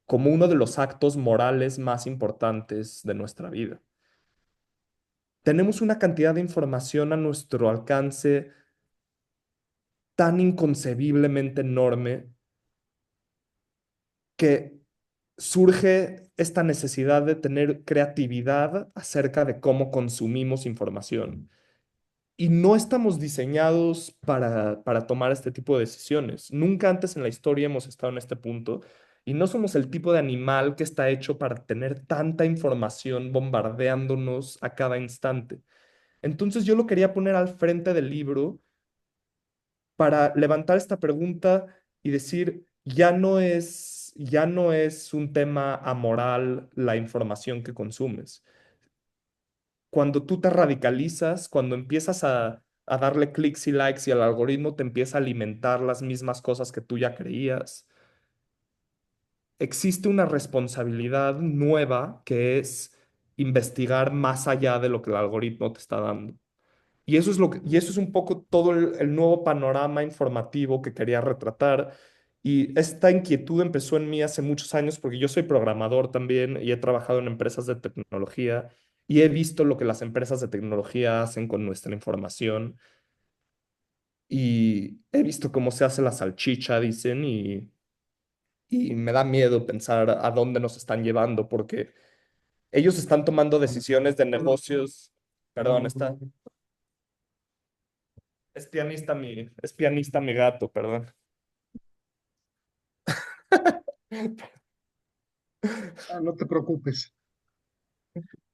como uno de los actos morales más importantes de nuestra vida. Tenemos una cantidad de información a nuestro alcance tan inconcebiblemente enorme que surge esta necesidad de tener creatividad acerca de cómo consumimos información. Y no estamos diseñados para tomar este tipo de decisiones. Nunca antes en la historia hemos estado en este punto y no somos el tipo de animal que está hecho para tener tanta información bombardeándonos a cada instante. Entonces yo lo quería poner al frente del libro para levantar esta pregunta y decir, ya no es un tema amoral la información que consumes. Cuando tú te radicalizas, cuando empiezas a darle clics y likes y el algoritmo te empieza a alimentar las mismas cosas que tú ya creías, existe una responsabilidad nueva que es investigar más allá de lo que el algoritmo te está dando. Y eso es un poco todo el nuevo panorama informativo que quería retratar. Y esta inquietud empezó en mí hace muchos años porque yo soy programador también y he trabajado en empresas de tecnología y he visto lo que las empresas de tecnología hacen con nuestra información y he visto cómo se hace la salchicha, dicen, y me da miedo pensar a dónde nos están llevando porque ellos están tomando decisiones de negocios. Perdón, es pianista mi gato, perdón.
No te preocupes.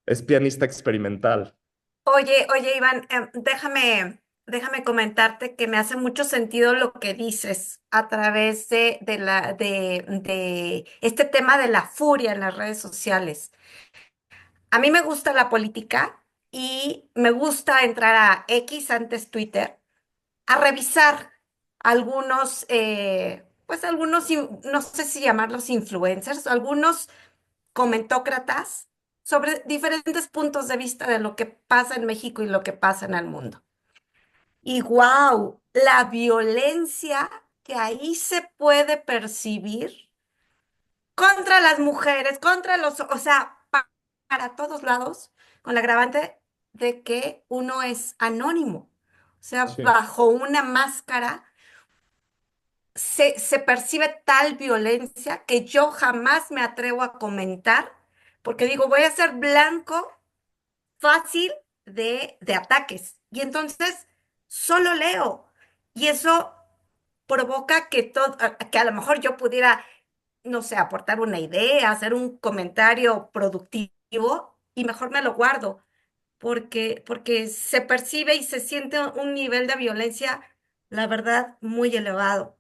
Es pianista experimental.
Oye, Iván, déjame comentarte que me hace mucho sentido lo que dices a través de este tema de la furia en las redes sociales. A mí me gusta la política y me gusta entrar a X, antes Twitter, a revisar no sé si llamarlos influencers, algunos comentócratas sobre diferentes puntos de vista de lo que pasa en México y lo que pasa en el mundo. Y wow, la violencia que ahí se puede percibir contra las mujeres, o sea, para todos lados, con la agravante de que uno es anónimo. O sea,
Sí.
bajo una máscara se percibe tal violencia que yo jamás me atrevo a comentar, porque digo, voy a ser blanco fácil de ataques. Y entonces solo leo. Y eso provoca que a lo mejor yo pudiera, no sé, aportar una idea, hacer un comentario productivo y mejor me lo guardo, porque se percibe y se siente un nivel de violencia, la verdad, muy elevado.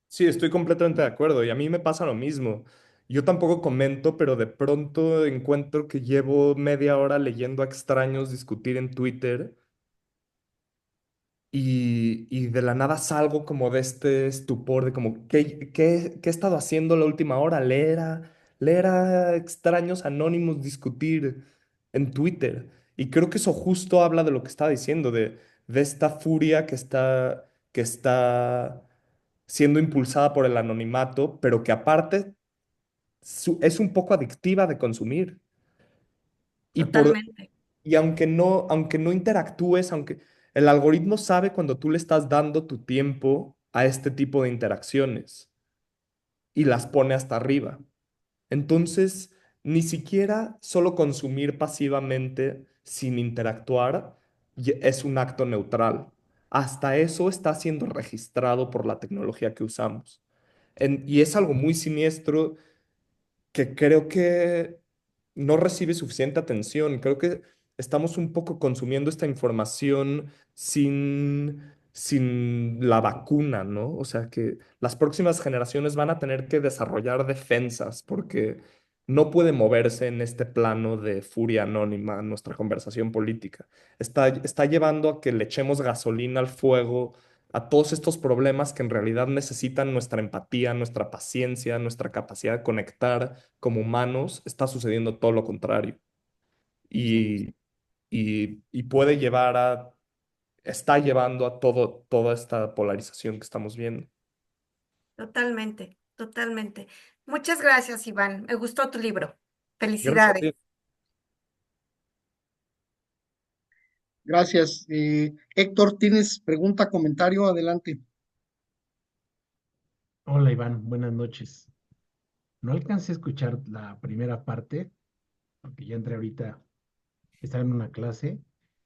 Sí, estoy completamente de acuerdo y a mí me pasa lo mismo. Yo tampoco comento, pero de pronto encuentro que llevo media hora leyendo a extraños discutir en Twitter y de la nada salgo como de este estupor de como, ¿qué he estado haciendo la última hora? Leer a extraños anónimos discutir en Twitter. Y creo que eso justo habla de lo que estaba diciendo, de esta furia que está siendo impulsada por el anonimato, pero que aparte es un poco adictiva de consumir. Y, por,
Totalmente,
y aunque no interactúes, aunque el algoritmo sabe cuando tú le estás dando tu tiempo a este tipo de interacciones y las pone hasta arriba. Entonces, ni siquiera solo consumir pasivamente sin interactuar es un acto neutral. Hasta eso está siendo registrado por la tecnología que usamos. Y es algo muy siniestro que creo que no recibe suficiente atención. Creo que estamos un poco consumiendo esta información sin la vacuna, ¿no? O sea, que las próximas generaciones van a tener que desarrollar defensas porque no puede moverse en este plano de furia anónima nuestra conversación política. Está llevando a que le echemos gasolina al fuego a todos estos problemas que en realidad necesitan nuestra empatía, nuestra paciencia, nuestra capacidad de conectar como humanos, está sucediendo todo lo contrario.
sí,
Y puede está llevando a toda esta polarización que estamos viendo.
totalmente, totalmente. Muchas gracias, Iván. Me gustó tu libro.
Gracias a
Felicidades.
ti.
Gracias. Héctor, ¿tienes pregunta, comentario? Adelante.
Hola Iván, buenas noches. No alcancé a escuchar la primera parte, porque ya entré ahorita, estaba en una clase,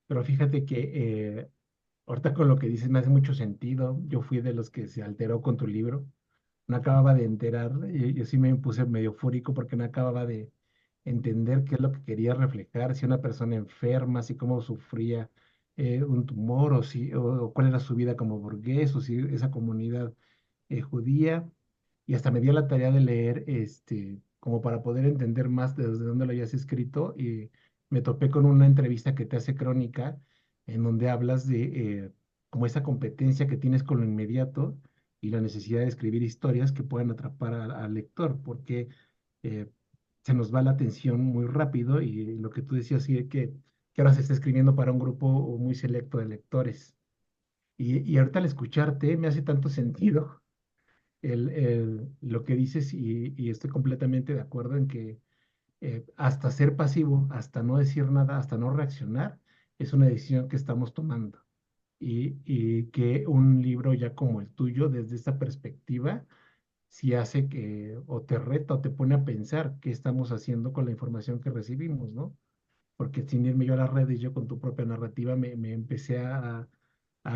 pero fíjate que ahorita con lo que dices me hace mucho sentido. Yo fui de los que se alteró con tu libro. No acababa de enterar, yo sí me puse medio fúrico porque no acababa de entender qué es lo que quería reflejar, si una persona enferma, así como sufría un tumor o, si, o cuál era su vida como burgués o si esa comunidad judía. Y hasta me dio la tarea de leer, como para poder entender más de desde dónde lo hayas escrito. Y me topé con una entrevista que te hace Crónica, en donde hablas de como esa competencia que tienes con lo inmediato y la necesidad de escribir historias que puedan atrapar al lector, porque eh, se nos va la atención muy rápido y lo que tú decías, sí, que ahora se está escribiendo para un grupo muy selecto de lectores. Y ahorita al escucharte me hace tanto sentido lo que dices y estoy completamente de acuerdo en que hasta ser pasivo, hasta no decir nada, hasta no reaccionar, es una decisión que estamos tomando. Y que un libro ya como el tuyo, desde esta perspectiva, si hace que o te reta o te pone a pensar qué estamos haciendo con la información que recibimos, ¿no? Porque sin irme yo a las redes, yo con tu propia narrativa me empecé a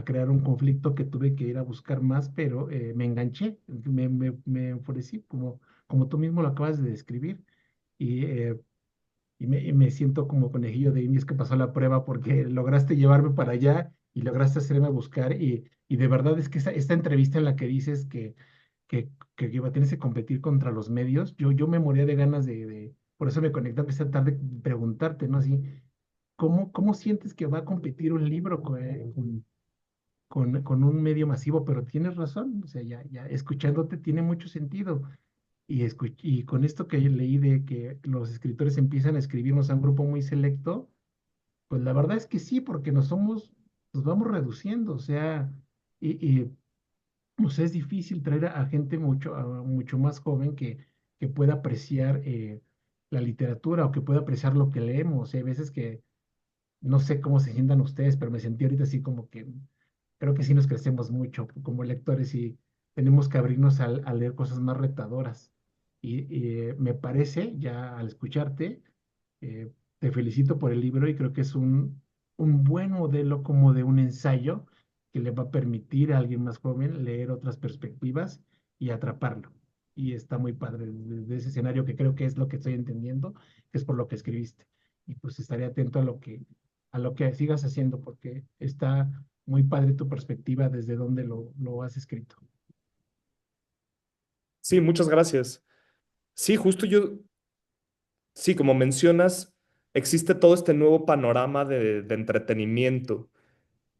crear un conflicto que tuve que ir a buscar más, pero me enganché, me enfurecí, como tú mismo lo acabas de describir, y, eh, y me siento como conejillo de indias que pasó la prueba porque lograste llevarme para allá y lograste hacerme buscar, y de verdad es que esta entrevista en la que dices que tienes que competir contra los medios, yo me moría de ganas por eso me conecté aunque sea tarde, preguntarte, ¿no? Así, ¿cómo sientes que va a competir un libro con un medio masivo? Pero tienes razón, o sea, ya escuchándote tiene mucho sentido. Y con esto que leí de que los escritores empiezan a escribirnos a un grupo muy selecto, pues la verdad es que sí, porque nos vamos reduciendo, o sea, y pues es difícil traer a gente mucho más joven que pueda apreciar la literatura o que pueda apreciar lo que leemos. Hay veces que no sé cómo se sientan ustedes, pero me sentí ahorita así como que creo que sí nos crecemos mucho como lectores y tenemos que abrirnos a leer cosas más retadoras. Y me parece, ya al escucharte, eh, te felicito por el libro y creo que es un buen modelo como de un ensayo que le va a permitir a alguien más joven leer otras perspectivas y atraparlo. Y está muy padre desde ese escenario que creo que es lo que estoy entendiendo, que es por lo que escribiste. Y pues estaré atento a lo que sigas haciendo porque está muy padre tu perspectiva desde donde lo has escrito.
Sí, muchas gracias. Sí, justo sí, como mencionas, existe todo este nuevo panorama de entretenimiento.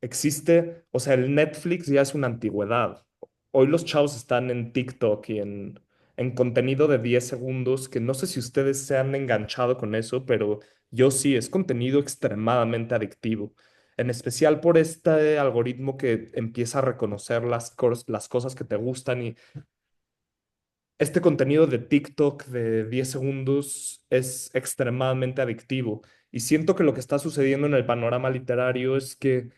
Existe, o sea, el Netflix ya es una antigüedad. Hoy los chavos están en TikTok y en contenido de 10 segundos, que no sé si ustedes se han enganchado con eso, pero yo sí, es contenido extremadamente adictivo. En especial por este algoritmo que empieza a reconocer las cosas que te gustan y este contenido de TikTok de 10 segundos es extremadamente adictivo. Y siento que lo que está sucediendo en el panorama literario es que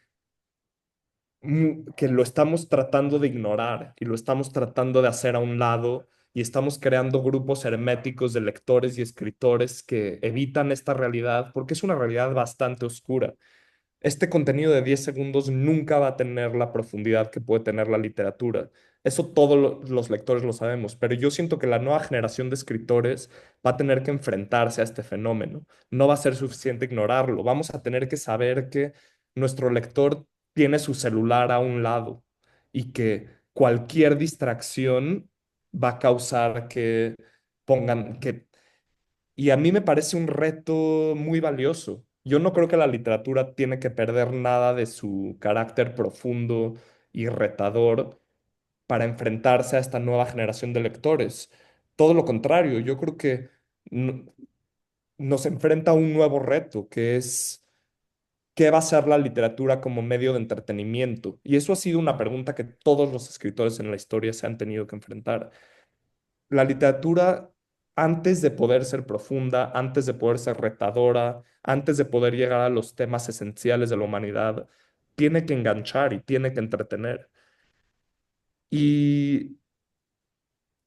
lo estamos tratando de ignorar y lo estamos tratando de hacer a un lado y estamos creando grupos herméticos de lectores y escritores que evitan esta realidad porque es una realidad bastante oscura. Este contenido de 10 segundos nunca va a tener la profundidad que puede tener la literatura. Eso todos los lectores lo sabemos, pero yo siento que la nueva generación de escritores va a tener que enfrentarse a este fenómeno. No va a ser suficiente ignorarlo. Vamos a tener que saber que nuestro lector tiene su celular a un lado y que cualquier distracción va a causar que pongan, que y a mí me parece un reto muy valioso. Yo no creo que la literatura tiene que perder nada de su carácter profundo y retador para enfrentarse a esta nueva generación de lectores. Todo lo contrario, yo creo que no- nos enfrenta a un nuevo reto, que es qué va a ser la literatura como medio de entretenimiento. Y eso ha sido una pregunta que todos los escritores en la historia se han tenido que enfrentar. La literatura, antes de poder ser profunda, antes de poder ser retadora, antes de poder llegar a los temas esenciales de la humanidad, tiene que enganchar y tiene que entretener. Y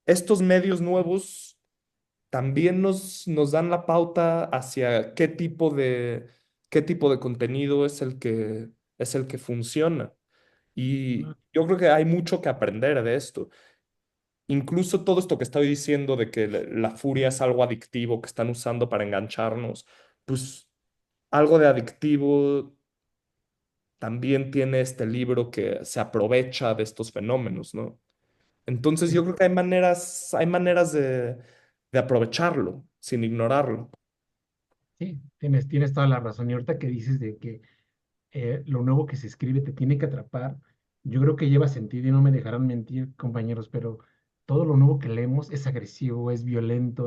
estos medios nuevos también nos dan la pauta hacia qué tipo de contenido es el que funciona. Y yo creo que hay mucho que aprender de esto. Incluso todo esto que estoy diciendo de que la furia es algo adictivo que están usando para engancharnos, pues algo de adictivo también tiene este libro que se aprovecha de estos fenómenos, ¿no? Entonces yo creo que hay maneras de aprovecharlo sin ignorarlo.
Sí, tienes toda la razón. Y ahorita que dices de que lo nuevo que se escribe te tiene que atrapar, yo creo que lleva sentido y no me dejarán mentir, compañeros, pero todo lo nuevo que leemos es agresivo, es violento,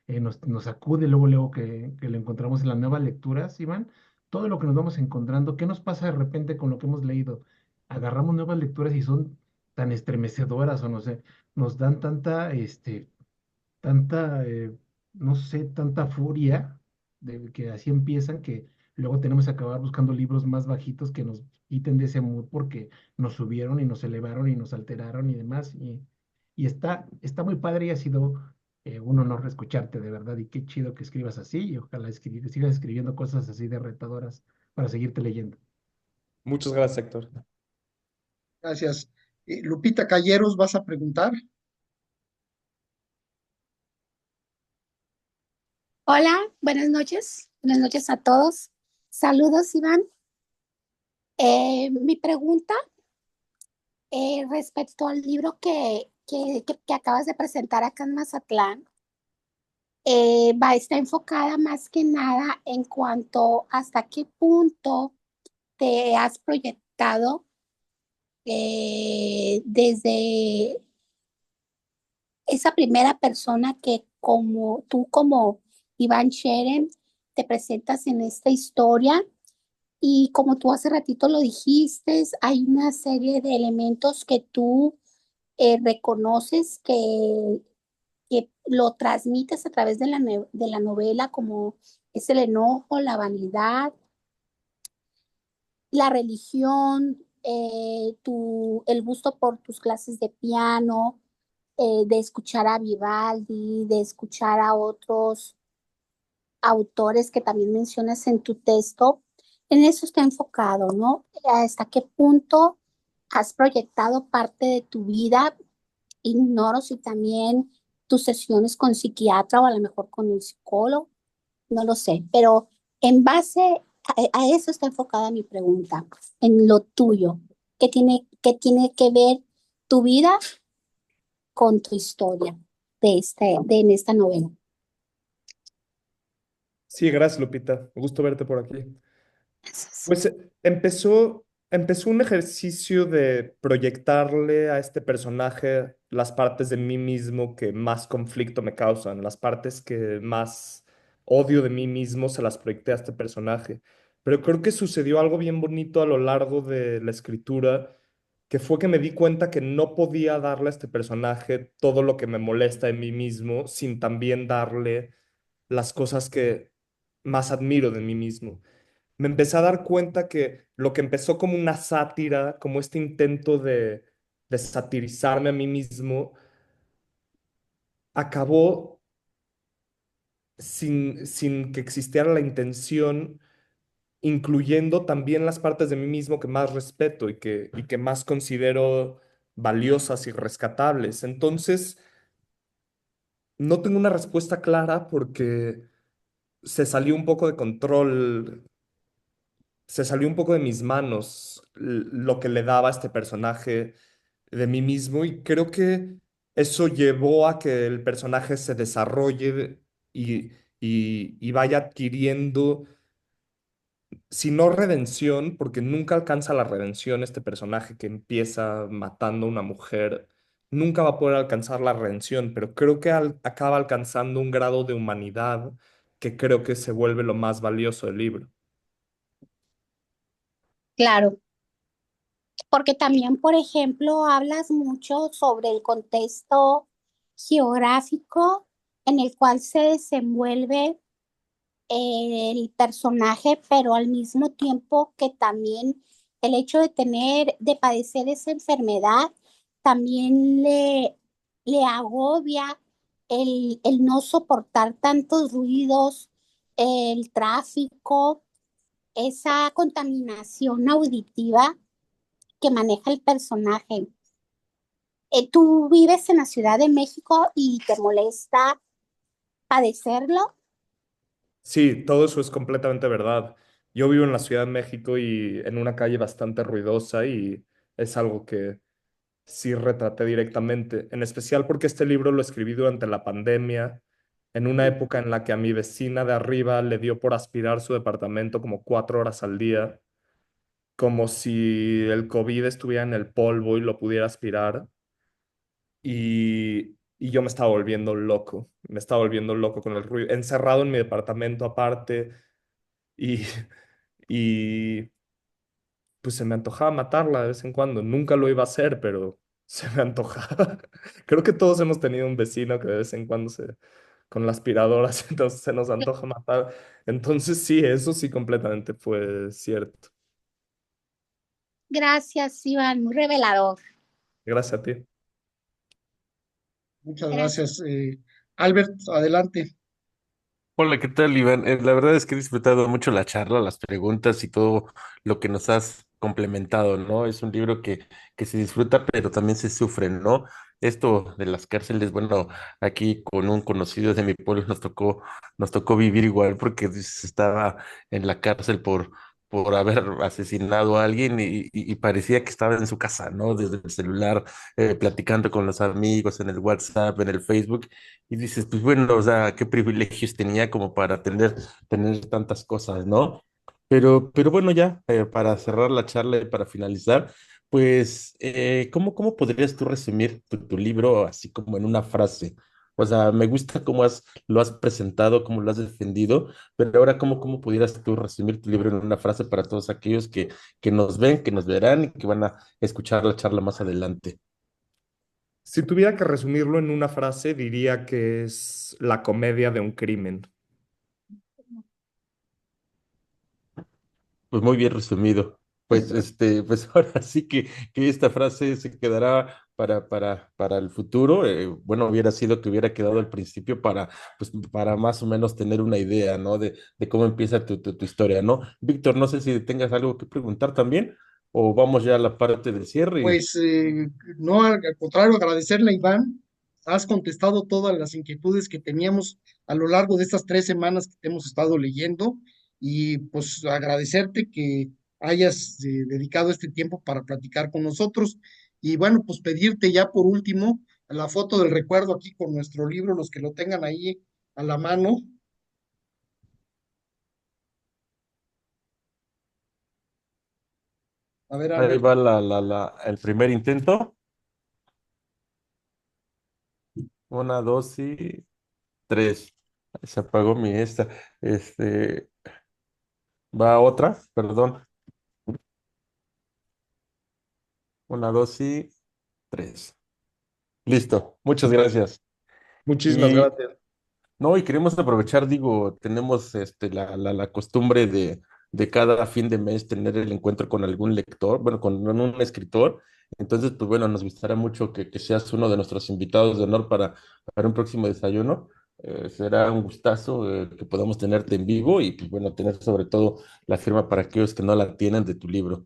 nos sacude luego que lo encontramos en las nuevas lecturas, Iván. Todo lo que nos vamos encontrando, ¿qué nos pasa de repente con lo que hemos leído? Agarramos nuevas lecturas y son tan estremecedoras o no sé, nos dan tanta, no sé, tanta furia de que así empiezan que luego tenemos que acabar buscando libros más bajitos que nos quiten de ese mood porque nos subieron y nos elevaron y nos alteraron y demás. Y está muy padre y ha sido un honor escucharte de verdad y qué chido que escribas así y ojalá sigas escribiendo cosas así de retadoras para seguirte leyendo.
Muchas gracias, Héctor.
Gracias. Lupita Calleros, ¿vas a preguntar?
Hola, buenas noches. Buenas noches a todos. Saludos, Iván. Mi pregunta respecto al libro que acabas de presentar acá en Mazatlán, está enfocada más que nada en cuanto hasta qué punto te has proyectado desde esa primera persona que como tú, como Iván Sheren, te presentas en esta historia. Y como tú hace ratito lo dijiste, hay una serie de elementos que tú reconoces que lo transmites a través de de la novela, como es el enojo, la vanidad, la religión, el gusto por tus clases de piano, de escuchar a Vivaldi, de escuchar a otros autores que también mencionas en tu texto, en eso está enfocado, ¿no? ¿Hasta qué punto has proyectado parte de tu vida? Ignoro si también tus sesiones con psiquiatra o a lo mejor con el psicólogo, no lo sé, pero en base a eso está enfocada mi pregunta, en lo tuyo. Qué tiene que ver tu vida con tu historia en esta novela?
Sí, gracias, Lupita. Me gusto verte por aquí. Pues empezó un ejercicio de proyectarle a este personaje las partes de mí mismo que más conflicto me causan, las partes que más odio de mí mismo se las proyecté a este personaje. Pero creo que sucedió algo bien bonito a lo largo de la escritura, que fue que me di cuenta que no podía darle a este personaje todo lo que me molesta de mí mismo sin también darle las cosas que más admiro de mí mismo. Me empecé a dar cuenta que lo que empezó como una sátira, como este intento de satirizarme a mí mismo, acabó sin que existiera la intención, incluyendo también las partes de mí mismo que más respeto y que más considero valiosas y rescatables. Entonces, no tengo una respuesta clara porque se salió un poco de control, se salió un poco de mis manos lo que le daba a este personaje de mí mismo y creo que eso llevó a que el personaje se desarrolle y, y vaya adquiriendo, si no redención, porque nunca alcanza la redención este personaje que empieza matando a una mujer, nunca va a poder alcanzar la redención, pero creo que acaba alcanzando un grado de humanidad que creo que se vuelve lo más valioso del libro.
Claro, porque también, por ejemplo, hablas mucho sobre el contexto geográfico en el cual se desenvuelve el personaje, pero al mismo tiempo que también el hecho de padecer esa enfermedad, también le agobia el no soportar tantos ruidos, el tráfico, esa contaminación auditiva que maneja el personaje. ¿Tú vives en la Ciudad de México y te molesta padecerlo?
Sí, todo eso es completamente verdad. Yo vivo en la Ciudad de México y en una calle bastante ruidosa y es algo que sí retraté directamente, en especial porque este libro lo escribí durante la pandemia, en una época en la que a mi vecina de arriba le dio por aspirar su departamento como 4 horas al día, como si el COVID estuviera en el polvo y lo pudiera aspirar. Y yo me estaba volviendo loco con el ruido, encerrado en mi departamento aparte y, y pues se me antojaba matarla de vez en cuando. Nunca lo iba a hacer, pero se me antojaba. Creo que todos hemos tenido un vecino que de vez en cuando con la aspiradora entonces se nos antoja matar. Entonces sí, eso sí completamente fue cierto.
Gracias, Iván, muy revelador.
Gracias a ti.
Muchas
Gracias.
gracias. Albert, adelante.
Hola, ¿qué tal, Iván? La verdad es que he disfrutado mucho la charla, las preguntas y todo lo que nos has complementado, ¿no? Es un libro que se disfruta, pero también se sufre, ¿no? Esto de las cárceles, bueno, aquí con un conocido de mi pueblo nos tocó vivir igual porque estaba en la cárcel por haber asesinado a alguien y parecía que estaba en su casa, ¿no? Desde el celular, platicando con los amigos, en el WhatsApp, en el Facebook. Y dices, pues bueno, o sea, qué privilegios tenía como para tener tantas cosas, ¿no? Pero bueno, ya, para cerrar la charla y para finalizar, pues, ¿cómo podrías tú resumir tu libro así como en una frase? O sea, me gusta lo has presentado, cómo lo has defendido, pero ahora, ¿cómo pudieras tú resumir tu libro en una frase para todos aquellos que nos ven, que nos verán y que van a escuchar la charla más adelante?
Si tuviera que resumirlo en una frase, diría que es la comedia de un crimen.
Pues muy bien resumido. Pues pues ahora sí que esta frase se quedará para el futuro. Bueno, hubiera sido que hubiera quedado al principio pues, para más o menos tener una idea, ¿no? De cómo empieza tu historia, ¿no? Víctor, no sé si tengas algo que preguntar también, o vamos ya a la parte del cierre.
Pues no, al contrario, agradecerle a Iván. Has contestado todas las inquietudes que teníamos a lo largo de estas 3 semanas que te hemos estado leyendo y pues agradecerte que hayas dedicado este tiempo para platicar con nosotros y bueno, pues pedirte ya por último la foto del recuerdo aquí con nuestro libro, los que lo tengan ahí a la mano. A ver,
Ahí
Albert.
va el primer intento. Una, dos y tres. Se apagó mi esta. Este, va otra, perdón. Una, dos y tres. Listo, muchas gracias.
Muchísimas
Y
gracias.
no, y queremos aprovechar, digo, tenemos la costumbre de cada fin de mes tener el encuentro con algún lector, bueno, con un escritor. Entonces, pues bueno, nos gustaría mucho que seas uno de nuestros invitados de honor para un próximo desayuno. Será un gustazo que podamos tenerte en vivo y pues bueno, tener sobre todo la firma para aquellos que no la tienen de tu libro.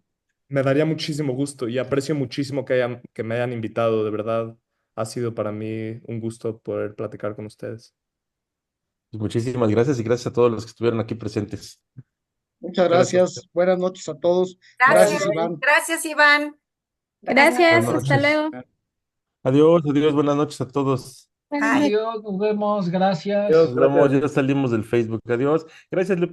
Me daría muchísimo gusto y aprecio muchísimo que me hayan invitado. De verdad, ha sido para mí un gusto poder platicar con ustedes.
Pues muchísimas gracias y gracias a todos los que estuvieron aquí presentes.
Muchas
Gracias.
gracias. Buenas noches a todos.
Gracias,
Gracias, Iván.
gracias, Iván.
Gracias,
Buenas
hasta
noches.
luego.
Adiós, adiós, buenas noches a todos.
Buenas noches.
Adiós, nos vemos, gracias.
Adiós,
Nos vemos,
gracias.
ya salimos del Facebook. Adiós. Gracias, Lupita.